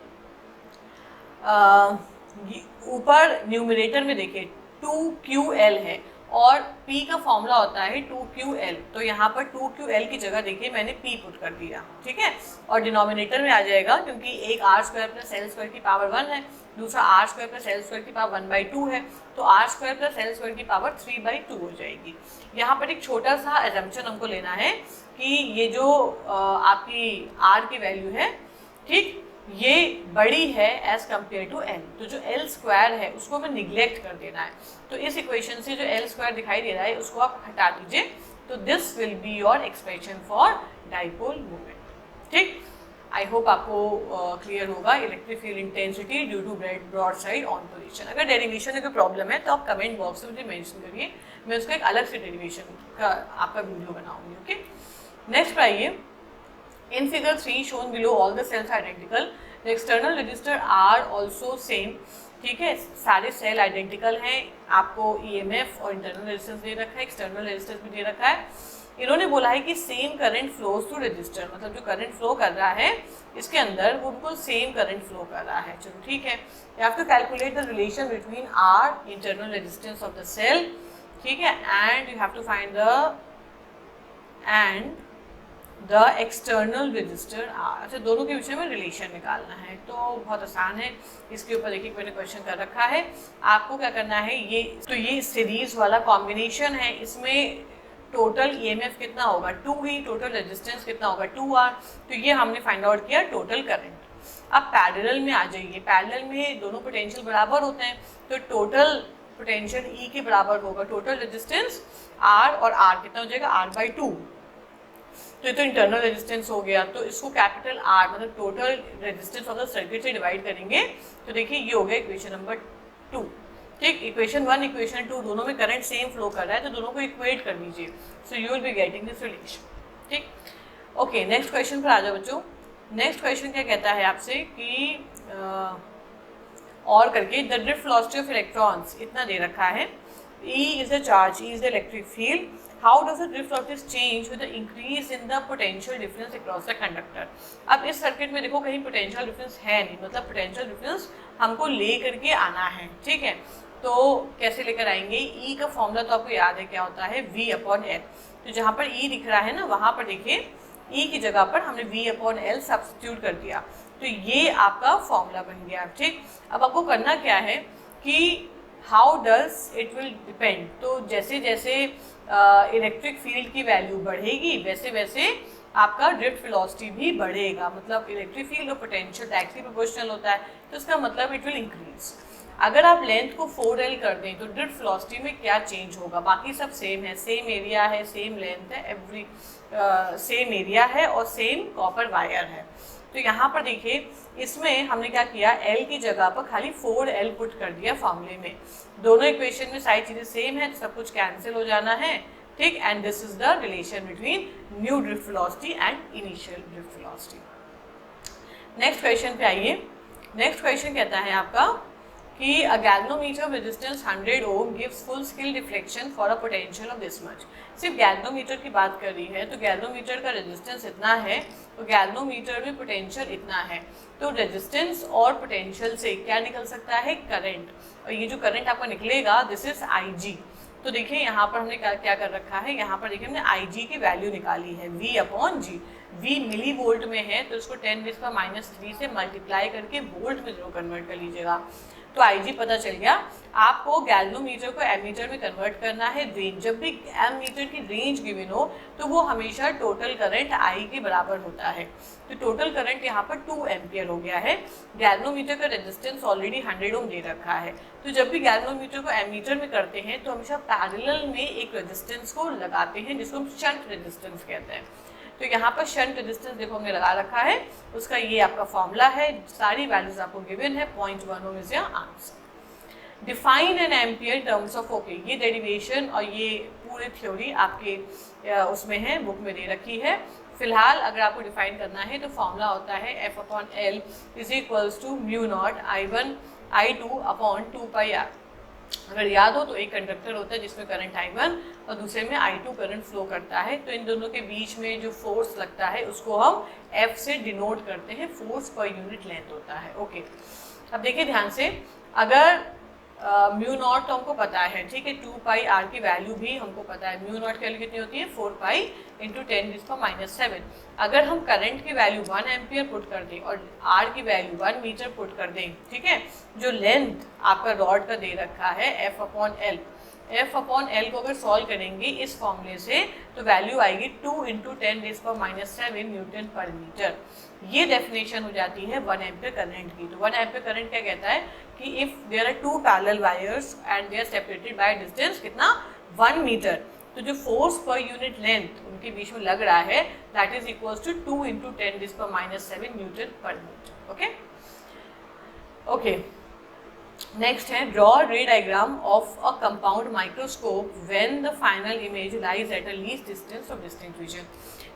ऊपर न्यूमरेटर में देखिए 2QL है और P का फॉर्मूला होता है 2QL, तो यहाँ पर 2QL की जगह देखिए मैंने P पुट कर दिया। ठीक है, और डिनोमिनेटर में आ जाएगा, क्योंकि एक r² प्लस l² की पावर 1 है, दूसरा r² प्लस l² की पावर 1/2 है, तो r² प्लस l² की पावर 3/2 हो जाएगी। यहाँ पर एक छोटा सा एजम्पशन हमको लेना है कि ये जो आपकी r की वैल्यू है, ठीक, ये बड़ी है एज कम्पेयर टू L, तो जो l² है उसको हमें निगलेक्ट कर देना है। तो इस इक्वेशन से जो l² दिखाई दे रहा है उसको आप हटा दीजिए, तो this will be your expression for dipole moment. ठीक, आई होप आपको क्लियर होगा। Electric field intensity due to broad side on position. अगर डेरिवेशन में कोई प्रॉब्लम है तो आप कमेंट बॉक्स में मुझे मेंशन करिए, मैं उसका एक अलग से डेरिवेशन का आपका वीडियो बनाऊंगी। ओके, नेक्स्ट आइए। In figure 3 shown below all the cells identical, the external register are also same। ठीक है, सारे सेल आइडेंटिकल हैं, आपको ईएमएफ और इंटरनल रेजिस्टेंस दे रखा है, एक्सटर्नल रेजिस्टेंस भी दे रखा है। इन्होंने बोला है कि same current flows through register, मतलब जो करंट फ्लो कर रहा है इसके अंदर वो बिल्कुल सेम करंट फ्लो कर रहा है। चलो ठीक है, you have to calculate the relation between R internal resistance of the cell, ठीक है, and you have to find the external register R. अच्छा, दोनों के विषय में रिलेशन निकालना है, तो बहुत आसान है। इसके ऊपर देखिए मैंने क्वेश्चन कर रखा है, आपको क्या करना है, ये सीरीज वाला कॉम्बिनेशन है, इसमें टोटल ईएमएफ कितना होगा 2 ही, टोटल रेजिस्टेंस कितना होगा 2R, तो ये हमने फाइंड आउट किया टोटल करंट। अब पैरेलल में आ जाइए, पैरेलल में दोनों पोटेंशियल बराबर होते हैं, तो टोटल पोटेंशियल E के बराबर होगा टोटल रेजिस्टेंस R, और R कितना हो जाएगा R/2, तो ये तो इंटरनल रेजिस्टेंस हो गया। तो इसको कैपिटल R मतलब total resistance of the circuit से डिवाइड करेंगे, तो देखिए ये हो गया इक्वेशन नंबर 2। ठीक, इक्वेशन 1 इक्वेशन 2 दोनों में करंट सेम फ्लो कर रहा है, तो दोनों को इक्वेट कर दीजिए, so you will be getting this relation. ठीक, ओके, नेक्स्ट क्वेश्चन पर आ जाओ बच्चों। नेक्स्ट क्वेश्चन क्या कहता है आपसे कि और करके the drift velocity of electrons इतना दे रखा है, E is the charge, E is the electric field. How does the drift velocity change with the increase in the potential difference across the conductor? अब इस सर्किट में देखो कहीं potential difference है नहीं, मतलब पोटेंशियल डिफरेंस हमको ले करके आना है। ठीक है, तो कैसे लेकर आएंगे? E का फॉर्मूला तो आपको याद है क्या होता है, V/L। तो जहाँ पर E दिख रहा है ना, वहाँ पर देखिए E की जगह पर हमने V/L सब्स्टिट्यूट कर दिया, तो ये आपका फॉर्मूला बन गया। ठीक, अब आपको करना क्या है कि how does it will depend, तो जैसे जैसे इलेक्ट्रिक फील्ड की वैल्यू बढ़ेगी वैसे वैसे आपका ड्रिफ्ट वेलोसिटी भी बढ़ेगा, मतलब इलेक्ट्रिक फील्ड और पोटेंशियल डायरेक्टली प्रोपोर्शनल होता है, तो इसका मतलब इट विल इंक्रीज। अगर आप लेंथ को 4L कर दें तो ड्रिफ्ट वेलोसिटी में क्या चेंज होगा? बाकी सब सेम है, सेम एरिया है, सेम लेंथ है, एवरी सेम एरिया है और सेम कॉपर वायर है। तो यहाँ पर देखिए इसमें हमने क्या किया, L की जगह पर खाली 4L पुट कर दिया फॉर्मूले में। दोनों इक्वेशन में सारी चीज़ें सेम है, तो सब कुछ कैंसिल हो जाना है। ठीक, and this is the relation between new drift velocity and initial drift velocity. Next question पे आइए। नेक्स्ट क्वेश्चन कहता है आपका कि a galvanometer resistance 100 ohm gives full scale deflection for a potential of this much. सिर्फ galvanometer की बात कर रही है, तो गैल्वेनोमीटर का रेजिस्टेंस इतना है, तो गैल्वेनोमीटर में पोटेंशियल इतना है, तो रेजिस्टेंस और पोटेंशियल से क्या निकल सकता है, करंट, और ये जो करंट आपका निकलेगा दिस इज IG। तो देखिए यहाँ पर हमने क्या कर रखा है, यहाँ पर देखिए हमने IG की वैल्यू निकाली है V/G। V मिली वोल्ट में है, तो इसको 10⁻³ से मल्टीप्लाई करके वोल्ट में जरूर कन्वर्ट कर लीजिएगा, तो IG पता चल गया। आपको गैल्वेनोमीटर को एमीटर में कन्वर्ट करना है रेंज। जब भी एमीटर की रेंज गिवन हो तो वो हमेशा टोटल करंट I के बराबर होता है, तो टोटल करंट यहाँ पर 2 एम्पियर हो गया है। गैल्वेनोमीटर का रेजिस्टेंस ऑलरेडी 100 ओम दे रखा है, तो जब भी गैल्वेनोमीटर को एमीटर में करते हैं तो हमेशा पैरेलल में एक रेजिस्टेंस को लगाते हैं जिसको हम शंट रेजिस्टेंस कहते हैं। तो यहाँ पर शंट रेजिस्टेंस देखो हमने लगा रखा है, उसका ये आपका फॉर्मूला है, सारी वैल्यूज आपको गिवन है, 0.1 ohm is your answer. Define an ampere terms of, okay, ये डेरिवेशन और ये पूरी थ्योरी आपके उसमें है, बुक में दे रखी है। फिलहाल अगर आपको डिफाइन करना है तो फॉर्मूला होता है F/L is equals to μ0 I1 I2 upon 2πr। अगर याद हो तो एक कंडक्टर होता है जिसमें करंट I1 और दूसरे में I2 करंट फ्लो करता है, तो इन दोनों के बीच में जो फोर्स लगता है उसको हम F से डिनोट करते हैं, फोर्स पर यूनिट लेंथ होता है। ओके, अब देखिए ध्यान से, अगर μ0 तो हमको पता है, ठीक है, 2πr की वैल्यू भी हमको पता है, μ0 की वैल्यू कितनी होती है 4π × 10⁻⁷। अगर हम करंट की वैल्यू 1 एम्पियर पुट कर दें और r की वैल्यू 1 मीटर पुट कर दें, ठीक है, जो लेंथ आपका रॉड का दे रखा है F/L, F/L को अगर सॉल्व करेंगे इस फॉर्मूले से तो वैल्यू आएगी 2 × 10⁻⁷ न्यूटन पर मीटर। ये डेफिनेशन हो जाती है 1 एम्पियर करंट की। तो 1 एम्पियर करंट क्या कहता है कि if there are 2 parallel wires and they are separated by distance कितना 1 मीटर, तो जो फोर्स पर यूनिट लेंथ उनके बीच में लग रहा है that is equals to 2 into 10⁻⁷ newton per metre. Okay okay next है draw ray diagram of a compound microscope when the final image lies at a least distance of distinct vision.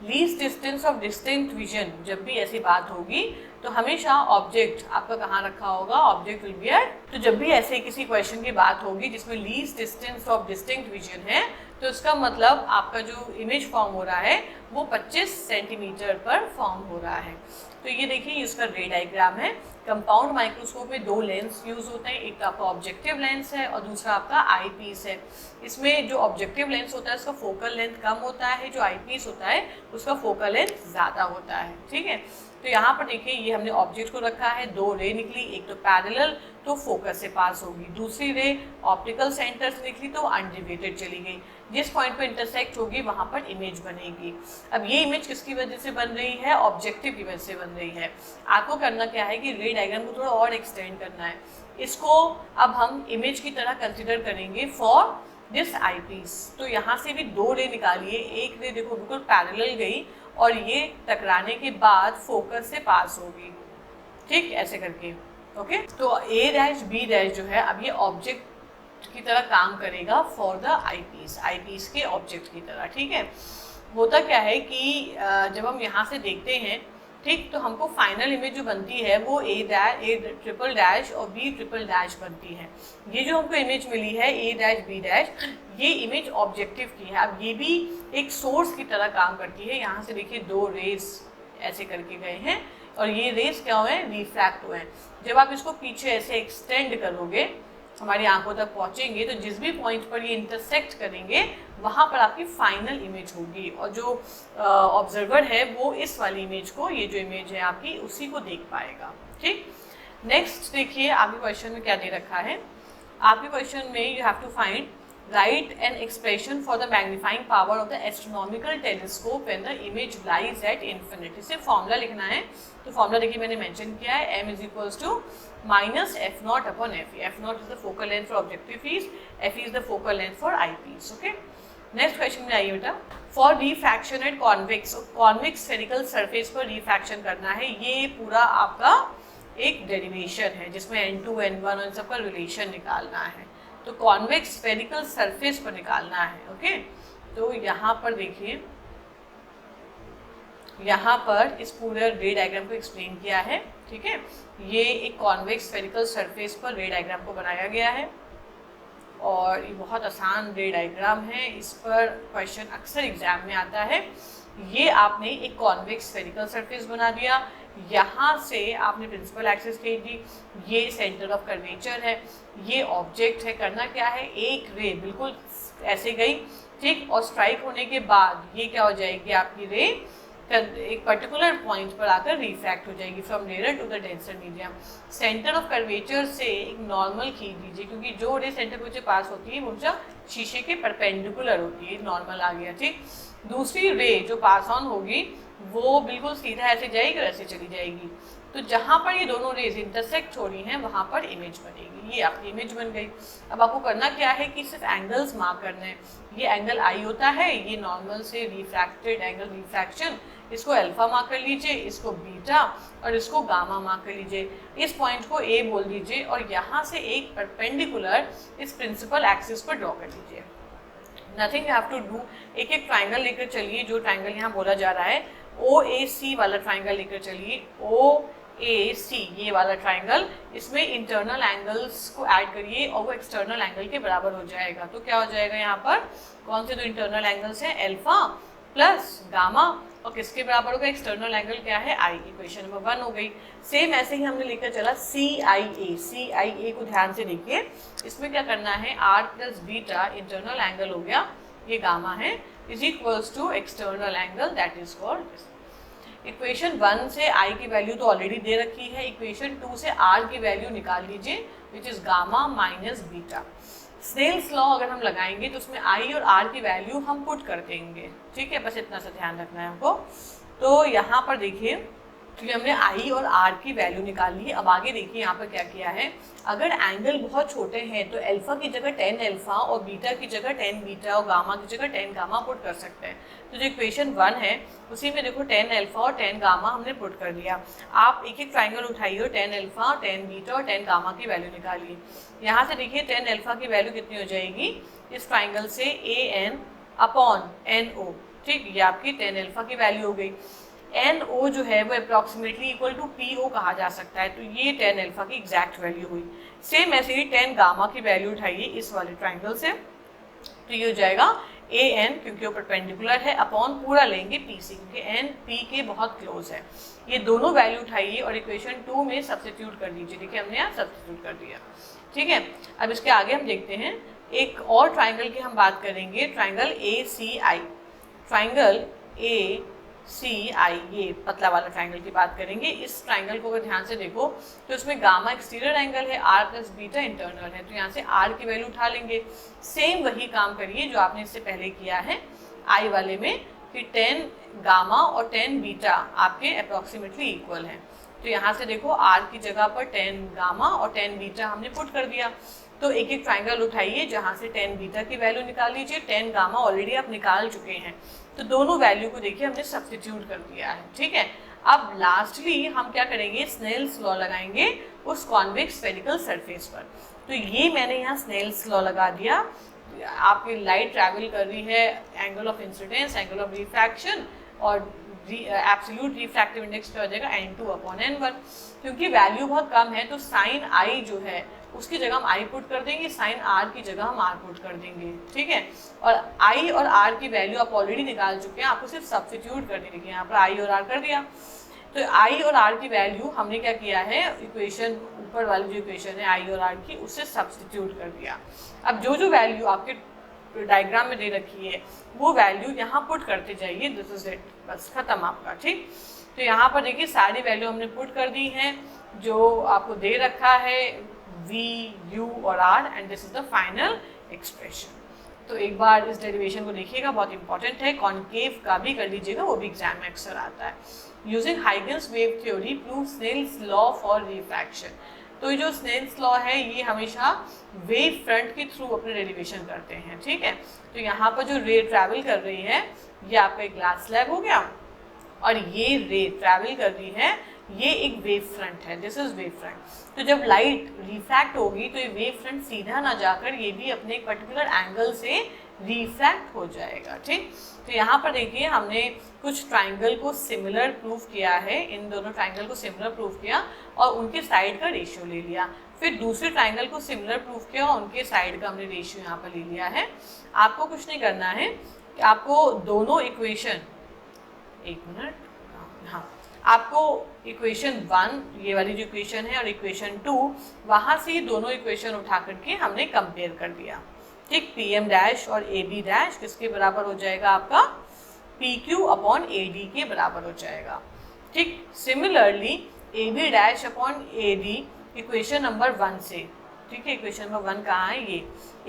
Least distance of distinct vision, जब भी ऐसी बात होगी तो हमेशा object आपका कहाँ रखा होगा, ऑब्जेक्ट विल बी एट, तो जब भी ऐसे किसी क्वेश्चन की बात होगी जिसमें least distance of distinct vision है तो इसका मतलब आपका जो इमेज फॉर्म हो रहा है वो 25 सेंटीमीटर पर फॉर्म हो रहा है। तो ये देखिए इसका रे डायग्राम है। कंपाउंड माइक्रोस्कोप में दो लेंस यूज होते हैं, एक आपका ऑब्जेक्टिव लेंस है और दूसरा आपका आई पीस है। इसमें जो ऑब्जेक्टिव लेंस होता है उसका फोकल लेंथ कम होता है, जो आई पीस होता है उसका फोकल लेंथ ज़्यादा होता है। ठीक है, तो यहाँ पर देखिए ये हमने ऑब्जेक्ट को रखा है, दो रे निकली, एक तो पैरेलल तो फोकस से पास होगी, दूसरी रे ऑप्टिकल सेंटर से निकली तो अनडिविएटेड चली गई। जिस पॉइंट पर इंटरसेक्ट होगी वहाँ पर इमेज बनेगी। अब ये इमेज किसकी वजह से बन रही है, ऑब्जेक्टिव की वजह से बन रही है। आपको करना क्या है कि रे डायग्राम को थोड़ा और एक्सटेंड करना है। इसको अब हम इमेज की तरह कंसिडर करेंगे फॉर दिस आई पीस। तो यहाँ से भी दो रे निकालिए, एक रे देखो बिल्कुल पैरेलल गई और ये टकराने के बाद फोकस से पास होगी। ठीक, ऐसे करके। ओके, तो ए डैश बी डैश जो है अब ये ऑब्जेक्ट की तरह काम करेगा फॉर द आई पीस के ऑब्जेक्ट की तरह। ठीक है, होता क्या है कि जब हम यहाँ से देखते हैं, ठीक, तो हमको फाइनल इमेज जो बनती है वो ए ट्रिपल डैश और बी ट्रिपल डैश बनती है। ये जो हमको इमेज मिली है ए डैश बी डैश, ये इमेज ऑब्जेक्टिव की है। अब ये भी एक सोर्स की तरह काम करती है। यहाँ से देखिए दो रेज ऐसे करके गए हैं और ये रेज क्या हुए हैं, रिफ्रैक्ट हुए हैं। जब आप इसको पीछे ऐसे एक्सटेंड करोगे, हमारी आंखों तक पहुंचेंगे, तो जिस भी पॉइंट पर ये इंटरसेक्ट करेंगे वहाँ पर आपकी फाइनल इमेज होगी और जो ऑब्जर्वर है वो इस वाली इमेज को, ये जो इमेज है आपकी, उसी को देख पाएगा। ठीक, नेक्स्ट देखिए आगे क्वेश्चन में क्या दे रखा है। आपके क्वेश्चन में you have to find write an expression for the magnifying power of the astronomical telescope when the image lies at infinity. इसे फॉर्मूला लिखना है। तो फॉर्मूला देखिए मैंने मेंशन किया है, m = -f0/f। f0 is the focal length for objective piece, f is the focal length for eyepiece. Okay, next question में आइए बेटा। For refraction at convex, convex spherical surface पर रिफ्रैक्शन करना है। ये पूरा आपका एक डेरिवेशन है जिसमें n2 n1 और इन सबका रिलेशन निकालना है। तो कॉन्वेक्स स्फेरिकल सरफेस पर निकालना है। ओके, तो यहाँ पर देखिए, यहाँ पर इस पूरे रे डायग्राम को एक्सप्लेन किया है। ठीक है, ये एक कॉन्वेक्स स्फेरिकल सरफेस पर रे डायग्राम को बनाया गया है और ये बहुत आसान रे डायग्राम है। इस पर क्वेश्चन अक्सर एग्जाम में आता है। ये आपने एक कॉन्वेक्स स्फेरिकल सरफेस बना दिया, यहाँ से आपने प्रिंसिपल एक्सिस खींच दी, ये सेंटर ऑफ कर्वेचर है, ये ऑब्जेक्ट है। करना क्या है, एक रे बिल्कुल ऐसे गई, ठीक, और स्ट्राइक होने के बाद ये क्या हो जाएगी, आपकी रे एक पर्टिकुलर पॉइंट पर आकर रिफ्रैक्ट हो जाएगी from nearer to the denser medium. Centre of curvature से एक नॉर्मल खींच दीजिए, क्योंकि जो रे सेंटर कर्वेचर पास होती है वो हमेशा शीशे के परपेंडिकुलर होती है। नॉर्मल आ गया, ठीक। दूसरी रे जो पास ऑन होगी वो बिल्कुल सीधा ऐसे जाएगी और ऐसे चली जाएगी। तो जहाँ पर ये दोनों रेज इंटरसेक्ट हो रही हैं वहाँ पर इमेज बनेगी। ये आपकी इमेज बन गई। अब आपको करना क्या है कि सिर्फ एंगल्स मार्क करने हैं। ये एंगल आई होता है, ये नॉर्मल से रिफ्रैक्टेड एंगल रिफ्रैक्शन, इसको अल्फा मार्क कर लीजिए, इसको बीटा और इसको गामा मार्क कर लीजिए। इस पॉइंट को ए बोल दीजिए और यहाँ से एक परपेंडिकुलर इस प्रिंसिपल एक्सिस पर ड्रॉ कर लीजिए। Nothing you have to do. एक एक ट्राइंगल लेकर चलिए। जो ट्राइंगल यहाँ बोला जा रहा है OAC वाला ट्राइंगल लेकर चलिए। OAC ये वाला ट्राइंगल, इसमें इंटरनल एंगल्स को ऐड करिए और वो एक्सटर्नल एंगल के बराबर हो जाएगा। तो क्या हो जाएगा, यहाँ पर कौन से दो इंटरनल एंगल्स हैं, अल्फा प्लस गामा, और किसके बराबर होगा, एक्सटर्नल एंगल क्या है, आई। इक्वेशन नंबर 1 हो गई। सेम ऐसे ही हमने लेकर चला CIA। CIA को ध्यान से देखिए, इसमें क्या करना है, R plus beta internal angle हो गया, ये गामा है, is equals to external angle that is called. Equation 1 से I की वैल्यू तो ऑलरेडी दे रखी है। इक्वेशन 2 से R की वैल्यू निकाल लीजिए, which is gamma minus beta. Snell's law अगर हम लगाएंगे तो उसमें I और R की वैल्यू हम पुट कर देंगे, ठीक है। बस इतना सा ध्यान रखना है हमको। तो यहाँ पर देखिए क्योंकि हमने आई और आर की वैल्यू निकाल ली है। अब आगे देखिए यहाँ पर क्या किया है, अगर एंगल बहुत छोटे हैं तो अल्फा की जगह 10 अल्फा और बीटा की जगह 10 बीटा और गामा की जगह 10 गामा पुट कर सकते हैं। तो जो इक्वेशन 1 है उसी में देखो 10 अल्फा और 10 गामा हमने पुट कर दिया। आप एक एक ट्राइंगल उठाइए और 10 अल्फा 10 बीटा और 10 गामा की वैल्यू निकालिए। यहाँ से देखिए 10 अल्फा की वैल्यू कितनी हो जाएगी, इस ट्राइंगल से AN अपॉन NO, ठीक, ये आपकी 10 अल्फा की वैल्यू हो गई। NO जो है वो अप्रॉक्सीमेटली इक्वल टू PO कहा जा सकता है, तो ये 10 अल्फा की एग्जैक्ट वैल्यू हुई। सेम ऐसे ही 10 गामा की वैल्यू उठाइए इस वाले ट्राइंगल से, तो ये हो जाएगा AN, क्योंकि वो परपेंडिकुलर है, अपॉन पूरा लेंगे PC, क्योंकि N P के बहुत क्लोज है। ये दोनों वैल्यू उठाइए और इक्वेशन 2 में सब्स्टिट्यूट कर दीजिए। देखिए हमने यहाँ सब्स्टिट्यूट कर दिया, ठीक है। अब इसके आगे हम देखते हैं एक और ट्राइंगल की हम बात करेंगे, ट्राइंगल ACI। ट्राइंगल ACI, ये पतला वाला ट्राइंगल की बात करेंगे। इस ट्राइंगल को अगर ध्यान से देखो तो इसमें गामा एक्सटीरियर एंगल है, R प्लस बीटा इंटरनल है, तो यहाँ से R की वैल्यू उठा लेंगे। सेम वही काम करिए जो आपने इससे पहले किया है I वाले में, कि 10 गामा और 10 बीटा आपके अप्रॉक्सीमेटली इक्वल हैं। तो यहाँ से देखो R की जगह पर 10 गामा और 10 बीटा हमने पुट कर दिया। तो एक एक ट्राइंगल उठाइए, जहाँ से 10 बीटा की वैल्यू निकाल लीजिए, 10 गामा ऑलरेडी आप निकाल चुके हैं, तो दोनों वैल्यू को देखिए हमने सब्स्टिट्यूट कर दिया है, ठीक है। अब लास्टली हम क्या करेंगे, स्नेल्स लॉ लगाएंगे उस कॉन्वेक्स स्फेरिकल सरफेस पर। तो ये मैंने यहाँ स्नेल्स लॉ लगा दिया। आपकी लाइट ट्रैवल कर रही है, angle of incidence, angle of refraction और एब्सोल्यूट रिफ्रैक्टिव इंडेक्स क्या हो जाएगा, N2 अपॉन N1। क्योंकि वैल्यू बहुत कम है तो साइन I जो है उसकी जगह हम I पुट कर देंगे, साइन R की जगह हम R पुट कर देंगे, ठीक है। और I और R की वैल्यू आप ऑलरेडी निकाल चुके हैं, आपको सिर्फ सब्स्टिट्यूट करनी है। यहाँ पर I और R कर दिया, तो I और R की वैल्यू हमने क्या किया है, इक्वेशन ऊपर वाली जो इक्वेशन है I और R की, उससे सब्स्टिट्यूट कर दिया। अब जो जो वैल्यू आपके डायग्राम में दे रखी है वो वैल्यू यहाँ पुट करते जाइए, दिस इज इट, बस खत्म आपका, ठीक। तो यहाँ पर देखिए सारी वैल्यू हमने पुट कर दी हैं जो आपको दे रखा है, V, U और R, and this is the final expression. तो एक बार इस डेरिवेशन को देखिएगा, बहुत इंपॉर्टेंट है, कॉन्केव का भी कर लीजिएगा, वो भी एग्जाम में अक्सर आता है। Using Huygens wave theory prove Snell's law for refraction. तो ये जो स्नेल्स लॉ है ये हमेशा वेव फ्रंट के थ्रू अपने डेरिवेशन करते हैं, ठीक है। तो यहाँ पर जो रे ट्रैवल कर रही है ये आपका एक ग्लास स्लैब हो गया, और ये रे ट्रैवल कर रही है, ये एक वेव फ्रंट है, दिस इज वेव फ्रंट। तो जब लाइट रिफ्रैक्ट होगी तो ये वेव फ्रंट सीधा ना जाकर ये भी अपने एक पर्टिकुलर एंगल से रिफ्रैक्ट हो जाएगा, ठीक। तो यहाँ पर देखिए हमने कुछ ट्राइंगल को सिमिलर प्रूफ किया है, इन दोनों ट्राइंगल को सिमिलर प्रूफ किया और उनके साइड का रेशियो ले लिया। फिर दूसरे ट्राइंगल को सिमिलर प्रूफ किया और उनके साइड का हमने रेशियो यहाँ पर ले लिया है। आपको कुछ नहीं करना है, कि आपको दोनों इक्वेशन, एक मिनट, हाँ, आपको इक्वेशन 1 ये वाली जो इक्वेशन है और इक्वेशन 2 वहाँ से दोनों इक्वेशन उठा करके हमने कंपेयर कर दिया, ठीक। PM डैश और AB डैश किसके बराबर हो जाएगा, आपका PQ अपॉन AD के बराबर हो जाएगा, ठीक। Similarly AB dash upon AD equation number 1 से, ठीक है, इक्वेशन नंबर 1 कहाँ है, ये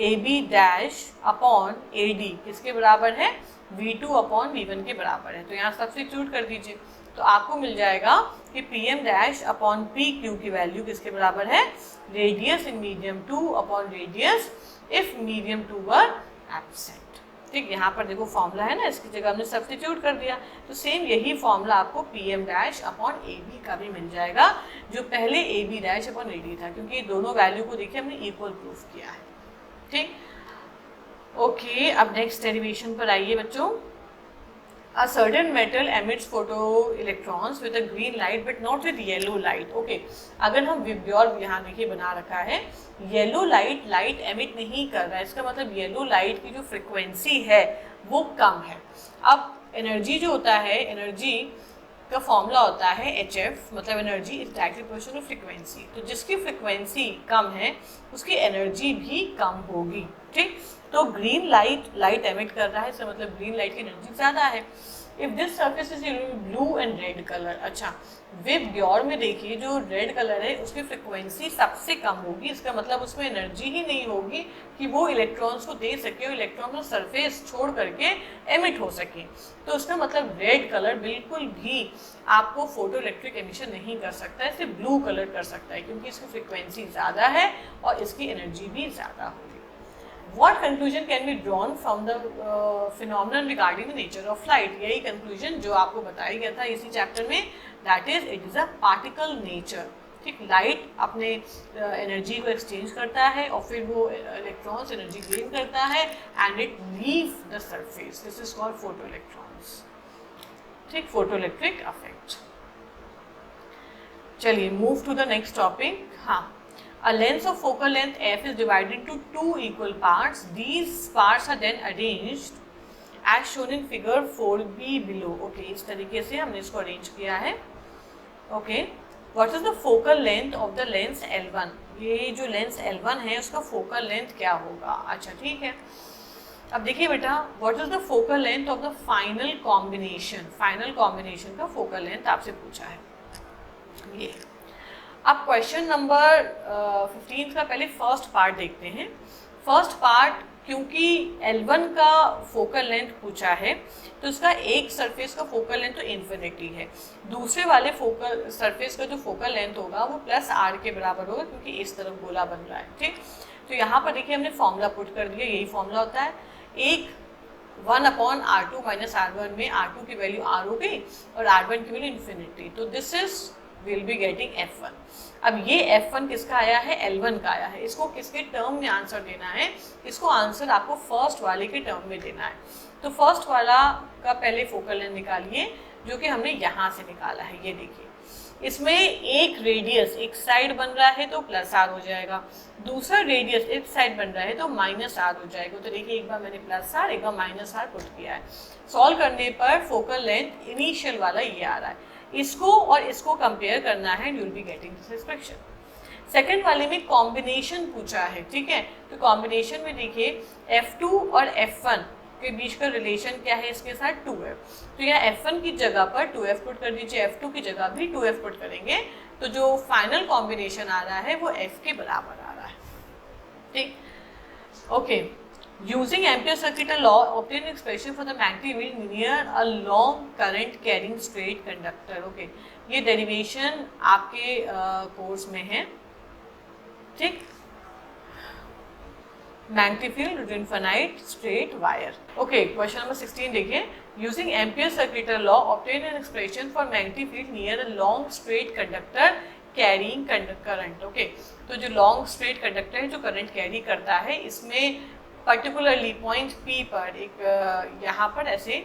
AB डैश अपॉन AD किसके बराबर है, V2 अपॉन V1 के बराबर है। तो यहाँ सब्स्टिट्यूट कर दीजिए, तो आपको मिल जाएगा कि PM डैश अपॉन PQ की वैल्यू किसके बराबर है, radius in medium 2 upon radius if medium 2 were absent, ठीक। यहाँ पर देखो फॉर्मूला है ना, इसकी जगह हमने सब्स्टिट्यूट कर दिया, तो सेम यही फॉर्मूला आपको PM डैश अपॉन AB का भी मिल जाएगा, जो पहले AB डैश अपॉन AD था, क्योंकि ये दोनों वैल्यू को देखिए हमने इक्वल प्रूफ किया है, ठीक। ओके, अब नेक्स्ट डेरिवेशन पर आइए बच्चों। A certain metal emits photoelectrons with a green light but not with yellow light. Okay, अगर हम विब्योर यहाँ देखिए बना रखा है, येलो लाइट एमिट नहीं कर रहा है, इसका मतलब येलो लाइट की जो फ्रिक्वेंसी है वो कम है। अब एनर्जी जो होता है, एनर्जी का फॉर्मूला होता है HF, मतलब energy is directly proportional to frequency. तो जिसकी फ्रिक्वेंसी कम है उसकी एनर्जी भी कम होगी, ठीक। तो ग्रीन लाइट एमिट कर रहा है, इसका मतलब ग्रीन लाइट की एनर्जी ज़्यादा है। If this surface is blue and red colour, अच्छा विद ग्योर में देखिए जो रेड कलर है उसकी फ्रिक्वेंसी सबसे कम होगी, इसका मतलब उसमें एनर्जी ही नहीं होगी कि वो इलेक्ट्रॉन्स को दे सके और इलेक्ट्रॉन को सरफेस छोड़ करके एमिट हो सके। तो उसका मतलब रेड कलर बिल्कुल भी आपको फोटो इलेक्ट्रिक एमिशन नहीं कर सकता है, सिर्फ ब्लू कलर कर सकता है क्योंकि इसकी फ्रिक्वेंसी ज़्यादा है और इसकी एनर्जी भी ज़्यादा होगी। What conclusion can be drawn from the phenomenon regarding the nature of light? यही conclusion जो आपको बताया गया था इसी चैप्टर में, that is it is a particle nature। ठीक, लाइट अपने एनर्जी को एक्सचेंज करता है और फिर वो इलेक्ट्रॉन्स एनर्जी गेन करता है and it leave the surface, this is called photo electrons. ठीक, फोटो इलेक्ट्रिक इफेक्ट। चलिए move to the next topic. हाँ, a lens of focal length f is divided into two equal parts. These parts are then arranged as shown in figure 4b below. Okay, इस तरीके से हमने इसको arrange किया है। Okay, what is the focal length of the lens L1? ये जो lens L1 है उसका फोकल लेंथ क्या होगा? अच्छा ठीक है, अब देखिए बेटा, what is the focal length of the final combination? Final combination का फोकल लेंथ आपसे पूछा है ये। अब क्वेश्चन नंबर 15 का पहले फर्स्ट पार्ट देखते हैं। फर्स्ट पार्ट क्योंकि L1 का फोकल लेंथ पूछा है तो उसका एक सरफेस का फोकल लेंथ तो इन्फिनिटी है, दूसरे वाले फोकल सरफेस का जो फोकल लेंथ होगा वो प्लस r के बराबर होगा क्योंकि इस तरफ गोला बन रहा है। ठीक, तो यहाँ पर देखिए हमने फॉर्मूला पुट कर दिया, यही फॉर्मूला होता है, एक 1/r2 माइनस r1 में r2 की वैल्यू r हो गई और r1 की वैल्यू इन्फिनिटी, तो this is will be getting F1। अब ये F1 किसका आया है? L1 का आया है। इसको किसके टर्म में आंसर देना है? इसको आंसर आपको फर्स्ट वाले के टर्म में देना है। तो फर्स्ट वाला का पहले फोकल लेंथ निकालिए जो कि हमने यहाँ से निकाला है। ये देखिए, इसमें एक रेडियस एक साइड बन रहा है तो प्लस r हो जाएगा, दूसरा रेडियस एक साइड बन रहा है तो माइनस r हो जाएगा। तो देखिए एक बार मैंने प्लस r एक बार माइनस r पुट किया है। सॉल्व करने पर फोकल लेंथ इनिशियल वाला ये आ रहा है, इसको और इसको कंपेयर करना है, you will be getting this expression. Second वाले में कॉम्बिनेशन पूछा है, ठीक है, तो कॉम्बिनेशन में देखिए F2 और F1 के बीच का रिलेशन क्या है, इसके साथ 2f, तो यहाँ F1 की जगह पर 2f पुट कर दीजिए, F2 की जगह भी 2f पुट करेंगे, तो जो फाइनल कॉम्बिनेशन आ रहा है वो f के बराबर आ रहा है। ठीक, okay. Using Ampere's circuit law, obtain an expression for the magnetic field near a long current carrying straight conductor. Okay, ये डेरिवेशन आपके कोर्स में है। ठीक, magnetic field to infinite straight wire. Okay, question number 16 देखिए। Using Ampere's circuit law, obtain an expression for magnetic field near a long straight conductor carrying current. Okay, तो जो long straight conductor है जो current carry करता है, इसमें particularly point P पर एक यहाँ पर ऐसे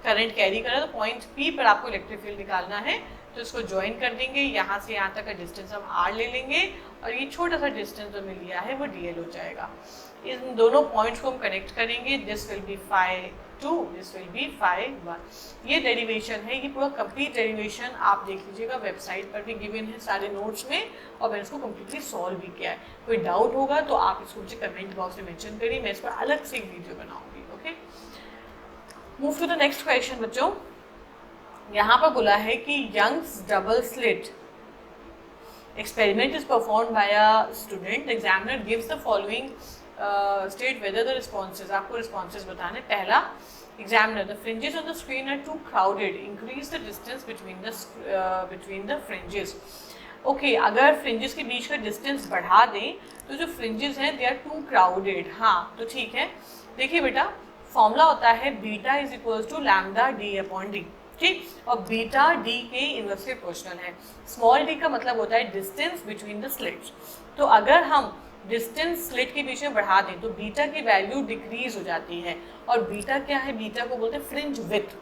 करंट कैरी कर रहा है, तो पॉइंट P पर आपको इलेक्ट्रिक फील्ड निकालना है, तो इसको ज्वाइन कर देंगे, यहाँ से यहाँ तक का डिस्टेंस हम r ले लेंगे और ये छोटा सा डिस्टेंस जो मिल लिया है वो dl हो जाएगा। इन दोनों पॉइंट्स को हम कनेक्ट करेंगे, this will B phi2, this will B phi1। ये डेरिवेशन है, ये पूरा कंप्लीट डेरिवेशन आप देख लीजिएगा, वेबसाइट पर भी गिवन है सारे नोट्स में, और मैंने इसको कम्प्लीटली सॉल्व भी किया है। कोई डाउट होगा तो आप इसको मुझे कमेंट बॉक्स में मेंशन करिए, मैं इस पर अलग से एक वीडियो बनाऊंगी। Okay, move to the next question बच्चों। यहाँ पर बोला है कि Young's double slit experiment is performed by a student, the examiner gives the following state whether the responses, आपको responses बताने। पहला, examiner, the fringes on the screen are too crowded, increase the distance between the fringes। okay, अगर fringes के बीच का distance बढ़ा दें तो जो fringes हैं they are too crowded। हाँ, तो ठीक है, देखिए बेटा फॉर्मूला होता है beta is equals to lambda D upon D. ठीक, और बीटा डी के इन्वर्सली प्रोपोर्शनल है। स्मॉल डी का मतलब होता है डिस्टेंस बिटवीन द स्लिट्स, तो अगर हम डिस्टेंस स्लिट के बीच में बढ़ा दें तो बीटा की वैल्यू डिक्रीज हो जाती है, और बीटा क्या है, बीटा को बोलते हैं फ्रिंज विड्थ।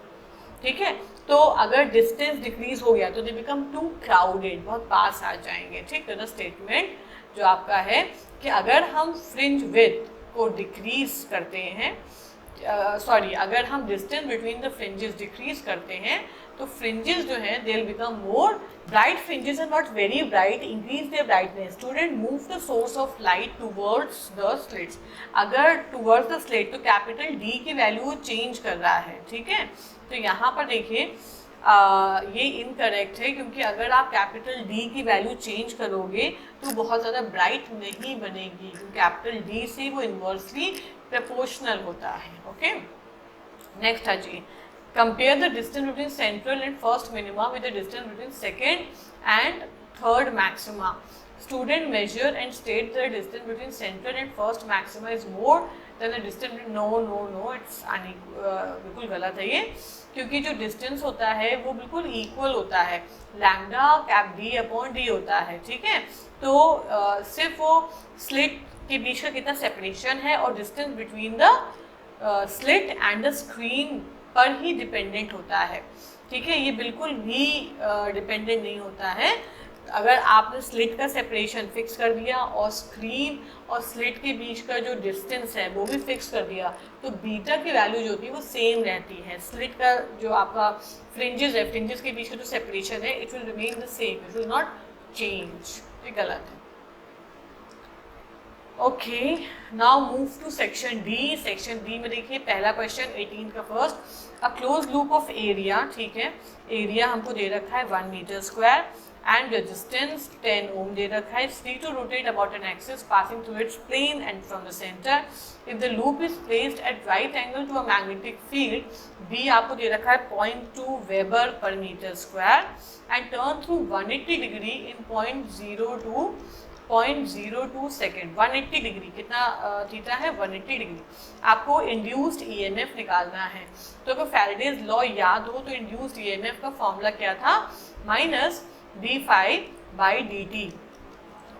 ठीक है, तो अगर डिस्टेंस डिक्रीज हो गया तो दे बिकम टू क्राउडेड, बहुत पास आ जाएंगे। ठीक, तो द स्टेटमेंट जो आपका है कि अगर हम फ्रिंज विड्थ को डिक्रीज करते हैं, सॉरी अगर हम distance between the fringes decrease करते हैं तो फ्रिंजेस जो हैं they will become more bright. Fringes are not very bright, increase their brightness. Student move the source of light towards the slits. अगर टूवर्ड्स द स्लिट तो capital D की value change कर रहा है. ठीक है, तो यहाँ पर देखिए ये इनकरेक्ट है क्योंकि अगर आप कैपिटल डी की वैल्यू चेंज करोगे तो बहुत ज़्यादा ब्राइट नहीं बनेगी क्योंकि कैपिटल डी से वो इन्वर्सली प्रोपोर्शनल होता है. ओके, नेक्स्ट है जी, compare the distance between central and first minima with the distance between second and third maxima. Student major and state the distance between central and first maxima is more than the distance. No no no, it's बिल्कुल गलत है ये, क्योंकि जो distance होता है वो बिल्कुल इक्वल होता है. Lambda cap D upon D होता है. ठीक है, तो सिर्फ वो स्लिट के बीच का कितना सेपरेशन है और distance between the slit and the screen पर ही डिपेंडेंट होता है. ठीक है, ये बिल्कुल भी डिपेंडेंट नहीं होता है. अगर आपने स्लिट का सेपरेशन फिक्स कर दिया और स्क्रीन और स्लिट के बीच का जो डिस्टेंस है वो भी फिक्स कर दिया तो बीटा की वैल्यू जो होती है वो सेम रहती है. स्लिट का जो आपका फ्रिंजेस है, फ्रिंजेस के बीच का जो सेपरेशन है, it will remain the same, it will not change. ये गलत है. Okay, now move to section D. Section D में देखिए पहला क्वेश्चन 18 का first, a close loop of area. ठीक है, एरिया हमको दे रखा है 1 metre square and resistance 10 ohm दे रखा है. It's free to rotate about an axis passing through its plane and from the center. If the loop is placed at right angle to a magnetic field, B आपको दे रखा है 0.2 Weber per meter square and turn through 180 degree in 0.02 second. 180 degree कितना theta है? 180 degree. आपको induced EMF निकालना है. तो अगर फैराडेज लॉ याद हो तो इंड्यूस्ड ईएमएफ का फॉर्मूला क्या था? Minus d∅/dt.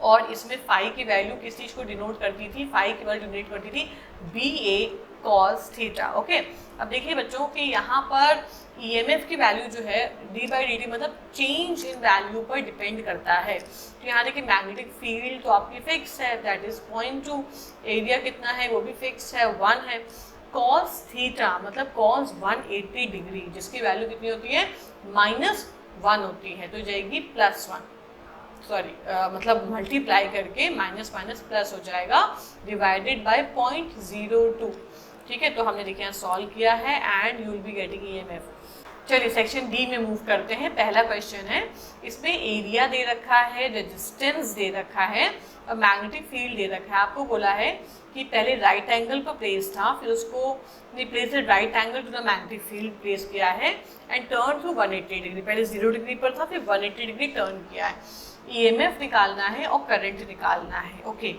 और इसमें फाई की वैल्यू किस चीज़ को डिनोट करती थी? फाई की वैल्यू डिनोट करती थी BA cos थीटा. ओके, अब देखिए बच्चों कि यहाँ पर EMF की वैल्यू जो है d/dt मतलब चेंज इन वैल्यू पर डिपेंड करता है. तो यहाँ देखिए मैग्नेटिक फील्ड तो आपकी फिक्स है, दैट इज 0.2. एरिया कितना है? वो भी फिक्स है, 1 है. cos थीटा मतलब cos 180 डिग्री जिसकी वैल्यू कितनी होती है? -1 होती है, तो जाएगी +1. सॉरी मतलब मल्टीप्लाई करके माइनस माइनस प्लस हो जाएगा डिवाइडेड बाय 0.02. ठीक है, तो हमने देखिए यहाँ सॉल्व किया है and you will be getting EMF. चलिए सेक्शन डी में मूव करते हैं. पहला क्वेश्चन है, इसमें एरिया दे रखा है, रेजिस्टेंस दे रखा है और मैग्नेटिक फील्ड दे रखा है. आपको बोला है कि पहले राइट एंगल पर प्लेस था, फिर उसको place right angle to the magnetic field place किया है एंड टर्न थ्रू 180 डिग्री. पहले 0 डिग्री पर था, फिर 180 डिग्री टर्न किया है. EMF निकालना है और करंट निकालना है. ओके,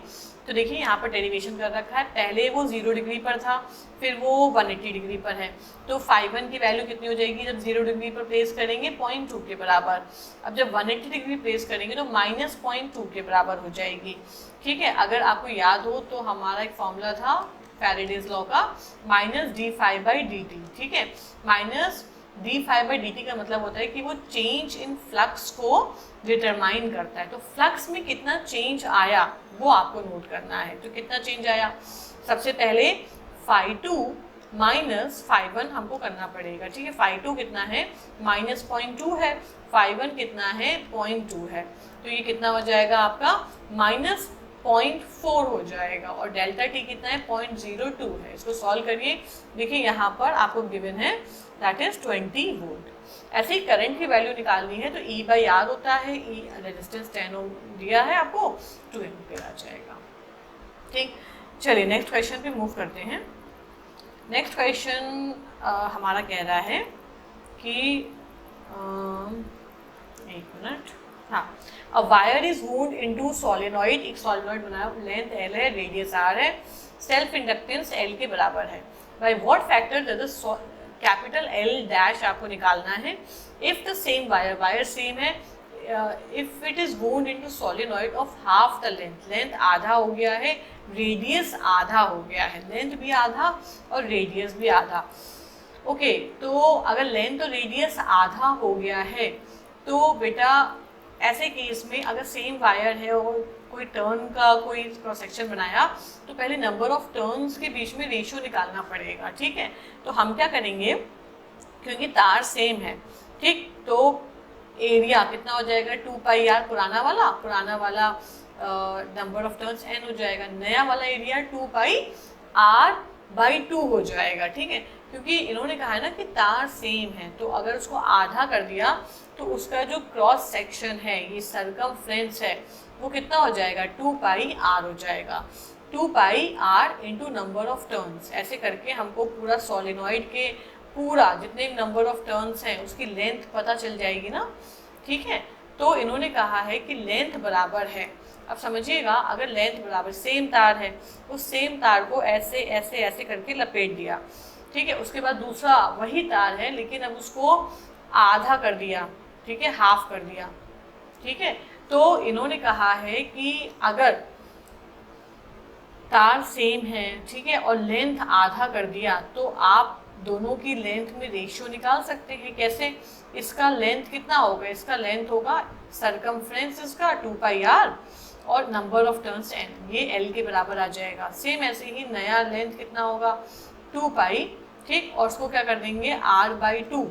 तो देखिए यहाँ पर डेरिवेशन कर रखा है. पहले वो 0 डिग्री पर था, फिर वो 180 डिग्री पर है. तो φ1 की वैल्यू कितनी हो जाएगी जब 0 डिग्री पर प्लेस करेंगे? 0.2 के बराबर. अब जब 180 डिग्री प्लेस करेंगे तो -0.2 के बराबर हो जाएगी. ठीक है, अगर आपको याद हो तो हमारा एक फॉर्मूला था फैराडेज लॉ का, -d∅/dt. ठीक है, -d∅/dt का मतलब होता है कि वो चेंज इन फ्लक्स को डिटरमाइन करता है. तो फ्लक्स में कितना चेंज आया वो आपको नोट करना है. तो कितना चेंज आया? सबसे पहले φ2 माइनस φ1 हमको करना पड़ेगा. ठीक है, φ2 कितना है? -0.2 है, φ1 कितना है? 0.2 है. तो ये कितना हो जाएगा आपका? -0.4 हो जाएगा. और डेल्टा टी कितना है? 0.02 है. इसको सॉल्व करिए. देखिए यहाँ पर आपको गिवन है दैट इज 20 वोल्ट. ऐसे ही करंट की वैल्यू निकालनी है तो E/R होता है. E रेजिस्टेंस 10 ओम दिया है आपको, 2 एम्पीयर आ जाएगा. ठीक, चलिए नेक्स्ट क्वेश्चन पे मूव करते हैं. नेक्स्ट क्वेश्चन हमारा कह रहा है कि एक मिनट, हाँ, a wire is wound into solenoid. एक सोलेनॉइड बनाया, लेंथ L है, रेडियस R है, सेल्फ इंडक्टेंस L के बराबर है. By what factor does capital L dash आपको निकालना है. If the same wire, wire same है, if it is wound into solenoid of half the length, length आधा हो गया है, रेडियस आधा हो गया है. लेंथ भी आधा और रेडियस भी आधा. ओके, तो अगर लेंथ और रेडियस आधा हो गया है तो बेटा ऐसे केस में अगर सेम वायर है और कोई टर्न का कोई क्रॉस सेक्शन बनाया तो पहले नंबर ऑफ टर्न्स के बीच में रेशियो निकालना पड़ेगा, ठीक है। तो हम क्या करेंगे, क्योंकि तार सेम है, ठीक, तो एरिया कितना हो जाएगा 2πr, पुराना वाला नंबर ऑफ टर्न्स n हो जाएगा, नया वाला एरिया 2πr/2 हो जाएगा, ठीक है। क्योंकि इन्होंने कहा है ना कि तार सेम है, तो अगर उसको आधा कर दिया तो उसका जो क्रॉस सेक्शन है, ये सरकमफ्रेंस है, वो कितना हो जाएगा 2πr हो जाएगा, 2πr into number of turns. ऐसे करके हमको पूरा सोलेनॉइड के पूरा जितने नंबर ऑफ टर्न्स हैं उसकी लेंथ पता चल जाएगी ना, ठीक है। तो इन्होंने कहा है कि लेंथ बराबर है, अब समझिएगा, अगर लेंथ बराबर, सेम तार है, उस सेम तार को ऐसे ऐसे ऐसे करके लपेट दिया, ठीक है। उसके बाद दूसरा वही तार है लेकिन अब उसको आधा कर दिया, ठीक है, हाफ कर दिया, ठीक है। तो इन्होंने कहा है कि अगर तार सेम है, ठीक है, और लेंथ आधा कर दिया तो आप दोनों की लेंथ में रेशियो निकाल सकते हैं। कैसे, इसका लेंथ कितना होगा, इसका लेंथ होगा सरकमफ्रेंस इसका 2πr और नंबर ऑफ टर्न्स n, ये l के बराबर आ जाएगा। सेम ऐसे ही नया लेंथ कितना होगा 2π, ठीक, और उसको क्या कर देंगे r/2,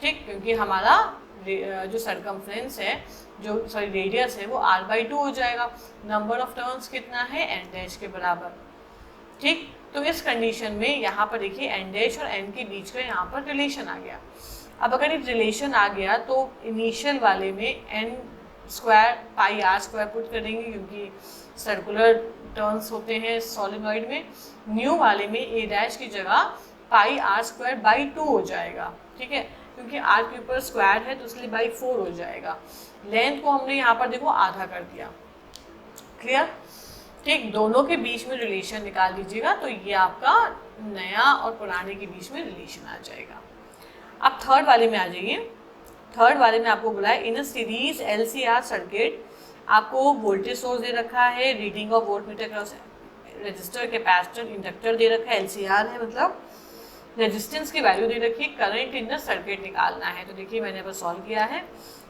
ठीक, क्योंकि हमारा जो सरकमफ्रेंस है, जो सॉरी रेडियस है, वो r/2 हो जाएगा। नंबर ऑफ टर्न्स कितना है n' के बराबर, ठीक। तो इस कंडीशन में यहाँ पर देखिए n' और n के बीच का यहाँ पर रिलेशन आ गया। अब अगर एक रिलेशन आ गया तो इनिशियल वाले में n² πr² पुट करेंगे क्योंकि सर्कुलर टर्न्स होते हैं सोलेनॉइड में। न्यू वाले में a' की जगह πr²/2 हो जाएगा, ठीक है, क्योंकि r के ऊपर स्क्वायर है तो इसलिए /4 हो जाएगा। लेंथ को हमने यहाँ पर देखो आधा कर दिया, क्लियर, ठीक। दोनों के बीच में रिलेशन निकाल लीजिएगा तो ये आपका नया और पुराने के बीच में रिलेशन आ जाएगा। अब थर्ड वाले में आ जाइए। थर्ड वाले में आपको बोला है in a series LCR circuit, आपको वोल्टेज सोर्स दे रखा है, reading of voltmeter cross resistor, capacitor, inductor दे रखा है, LCR है मतलब रेजिस्टेंस की वैल्यू दे रखी है, करंट इन द सर्किट निकालना है। तो देखिए मैंने अब सॉल्व किया है।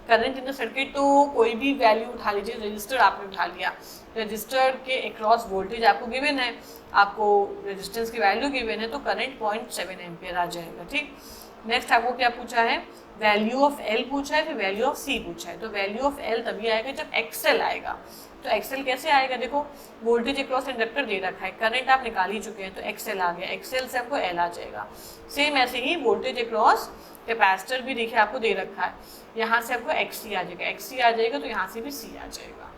करंट इन द सर्किट तो कोई भी वैल्यू उठा लीजिए, रजिस्टर आपने उठा लिया, रजिस्टर के अक्रॉस वोल्टेज आपको गिवन है, आपको रेजिस्टेंस की वैल्यू गिवन है, तो करंट 0.7 एम्पियर आ जाएगा, ठीक। नेक्स्ट आपको क्या पूछा है, वैल्यू ऑफ L पूछा है, फिर वैल्यू ऑफ C पूछा है। तो वैल्यू ऑफ L तभी आएगा जब XL आएगा। तो XL कैसे आएगा, देखो वोल्टेज अक्रॉस इंडक्टर दे रखा है, करंट आप निकाल ही चुके हैं, तो XL आ गया, XL से आपको L आ जाएगा। सेम ऐसे ही वोल्टेज अक्रॉस कैपेसिटर भी देखिए आपको दे रखा है, यहाँ से आपको XC आ जाएगा, XC आ जाएगा तो यहाँ से भी C आ जाएगा।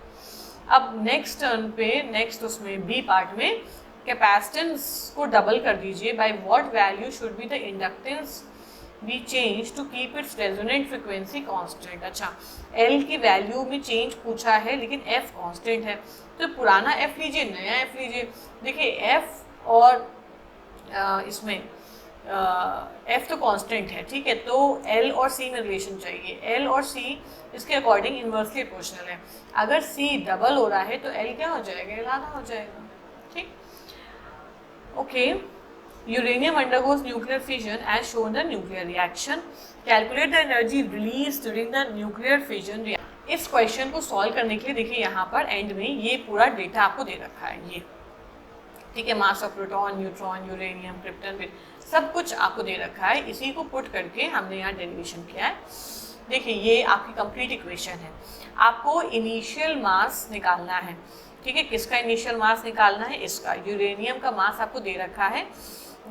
अब नेक्स्ट टर्न पे, नेक्स्ट उसमें बी पार्ट में कैपेसिटेंस को डबल कर दीजिए, by what value should be the inductance be change to keep its resonant frequency constant. अच्छा, L की वैल्यू में चेंज पूछा है लेकिन F कांस्टेंट है, तो पुराना F लीजिए, नया F लीजिए। देखिए F और इसमें F तो कांस्टेंट है, ठीक है, तो L और C में रिलेशन चाहिए। L और C इसके अकॉर्डिंग इन्वर्सली प्रोपोर्शनल है। अगर C डबल हो रहा है तो L क्या हो जाएगा, L आधा हो जाएगा, ठीक। Okay, uranium undergoes nuclear fission as shown the nuclear reaction. Calculate the energy released during the nuclear fission reaction. इस क्वेश्चन को सॉल्व करने के लिए देखिए यहाँ पर एंड में ये पूरा डेटा आपको दे रखा है, ये ठीक है, mass of proton, neutron, uranium, krypton, सब कुछ आपको दे रखा है। इसी को पुट करके हमने यहाँ डेरिवेशन किया है। देखिए ये आपकी कंप्लीट इक्वेशन है। आपको इनिशियल मास निकालना है, ठीक है, किसका इनिशियल मास निकालना है, इसका। यूरेनियम का मास आपको दे रखा है,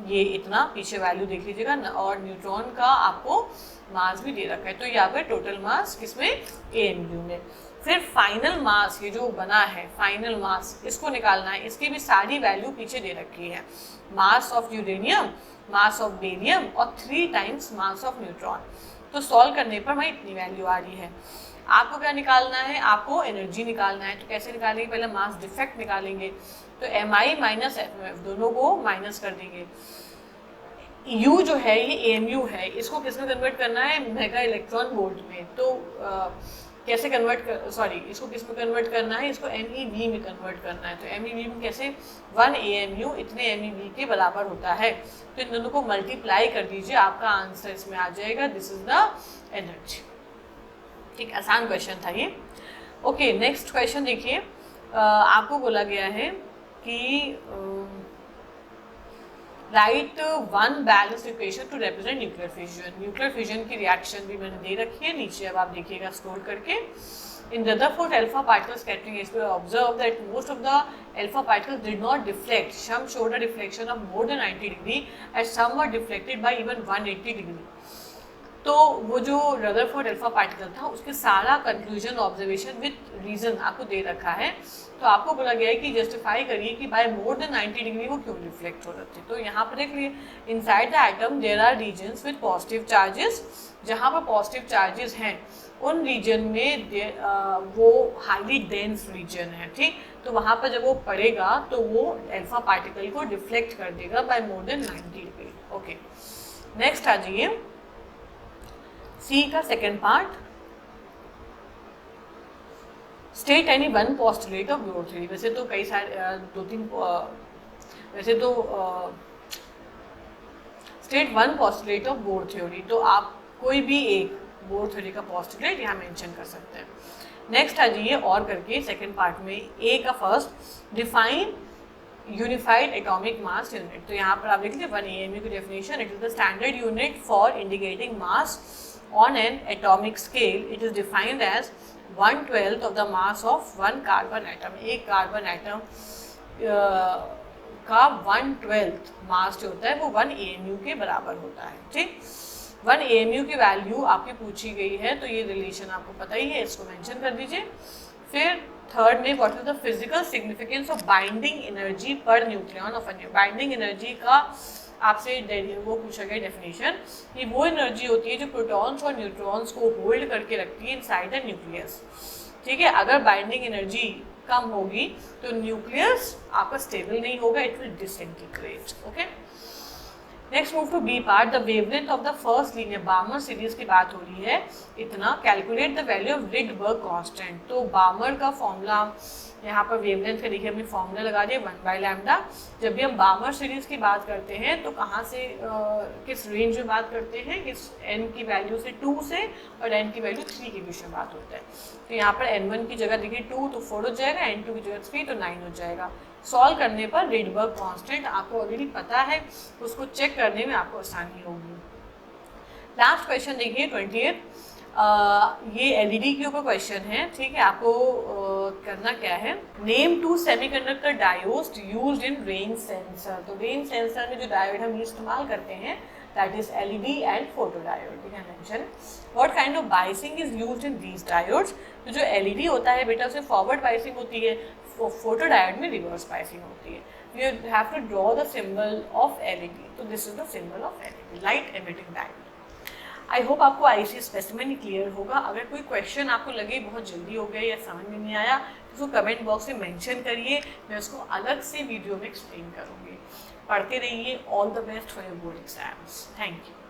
ये इतना, पीछे वैल्यू देख लीजिएगा, और न्यूट्रॉन का आपको मास भी दे रखा है। तो ये आपका टोटल मास किसमें, AMU में। फिर फाइनल मास, ये जो बना है फाइनल मास, इसको निकालना है। इसकी भी सारी वैल्यू पीछे दे रखी है, mass of uranium, mass of barium और 3 टाइम्स मास ऑफ न्यूट्रॉन। तो सॉल्व करने पर भाई इतनी वैल्यू आ रही है। आपको क्या निकालना है, आपको एनर्जी निकालना है। तो कैसे निकालेंगे, पहले मास डिफेक्ट निकालेंगे, तो Mi माइनस FMF दोनों को माइनस कर देंगे। U जो है ये AMU है, इसको किस में कन्वर्ट करना है, मेगा इलेक्ट्रॉन वोल्ट में। तो कैसे कन्वर्ट कर, सॉरी, इसको किस में कन्वर्ट करना है, इसको MeV में कन्वर्ट करना है। तो MeV में कैसे, 1 AMU इतने MeV के बराबर होता है। तो इन दोनों को मल्टीप्लाई कर दीजिए, आपका आंसर इसमें आ जाएगा, दिस इज द एनर्जी। ठीक, आसान क्वेश्चन था ये। ओके, नेक्स्ट क्वेश्चन देखिए, आपको बोला गया है कि right one balance equation two represent nuclear fission. Nuclear fission की रिएक्शन भी मैंने दे रखी है नीचे, अब आप देखिएगा स्क्रॉल करके। In Rutherford alpha particle scattering experiment observed that most of the alpha particles did not deflect. Some showed a deflection of more than 90 degree and some were deflected by even 180 degree. तो वो जो Rutherford alpha particle था उसके सारा conclusion observation with reason आपको दे रखा है। तो आपको बोला गया है कि जस्टिफाई करिए कि बाय मोर देन 90 डिग्री वो क्यों रिफ्लेक्ट हो रहे थे। तो यहाँ पर देख लिए, inside the atom there are regions with positive charges. जहाँ पर पॉजिटिव चार्जेस हैं उन रीजन में वो हाईली डेंस रीजन है, ठीक। तो वहाँ पर जब वो पड़ेगा तो वो अल्फा पार्टिकल को डिफ्लेक्ट कर देगा बाय मोर देन 90 डिग्री। ओके, नेक्स्ट आ जाइए सी का second part. State any one postulate of Bohr theory. वैसे तो कई सारे वैसे तो state one postulate of Bohr theory, तो आप कोई भी एक बोर थ्योरी का पोस्टुलेट यहाँ मेंशन कर सकते हैं। नेक्स्ट आ जाइए और करके सेकेंड पार्ट में ए का first, define unified atomic mass unit. तो यहाँ पर आप देख लीजिए 1 AMU की definition, it is the standard unit for indicating mass on an atomic scale. It is defined as 1/12 of the mass of one carbon atom. एक carbon atom का 1/12 मास जो होता है वो 1 AMU के बराबर होता है, ठीक। 1 AMU की वैल्यू आपकी पूछी गई है, तो ये रिलेशन आपको पता ही है, इसको मेंशन कर दीजिए। फिर थर्ड में what is the physical significance of binding energy per nucleon of a. Binding energy का आपसे वो पूछा गया डेफिनेशन कि वो एनर्जी होती है जो प्रोटॉन्स और न्यूट्रॉन्स को होल्ड करके रखती है इनसाइड द न्यूक्लियस, ठीक है। अगर बाइंडिंग एनर्जी कम होगी तो न्यूक्लियस आपका स्टेबल नहीं होगा, it will disintegrate. Okay, next move to B part. The wavelength of the first linear Balmer series की बात हो रही है। इतना calculate the value of Rydberg constant. तो बार्मर का फॉर्मूला यहाँ पर वेवलेंथ का देखिए, हमने फॉर्मूला लगा दिया 1/λ। जब भी हम बार्मर सीरीज की बात करते हैं तो कहाँ से किस रेंज में बात करते हैं, किस n की वैल्यू से 2 से और n की वैल्यू 3 के बीच में बात होता है। तो यहाँ पर n1 की जगह देखिए 2 तो 4 हो जाएगा, n2 की जगह 3 तो 9 हो जाएगा। सॉल्व करने पर रिडबर्ग कांस्टेंट आपको ऑलरेडी पता है, उसको चेक करने में आपको आसानी होगी। लास्ट क्वेश्चन देखिए 20th। ये एलईडी के ऊपर क्वेश्चन है, ठीक है। आपको करना क्या है, name 2 semiconductor diodes used in rain sensor. तो रेन सेंसर में जो डायोड हम इस्तेमाल करते हैं that is LED and photo diode. We can mention what kind of biasing is used in these diodes. तो जो एलईडी होता है बेटा उसमें फॉरवर्ड बाइसिंग होती है, फोटो डायोड में रिवर्स बाइसिंग होती है। You have to draw the symbol of LED. तो this is the symbol of LED, light emitting diode. I hope आपको आईसी स्पेसिमेन क्लियर होगा। अगर कोई क्वेश्चन आपको लगे बहुत जल्दी हो गया या समझ में नहीं आया तो उसको कमेंट बॉक्स में मेंशन करिए, मैं उसको अलग से वीडियो में एक्सप्लेन करूँगी। पढ़ते रहिए। All the best for your board exams. Thank you.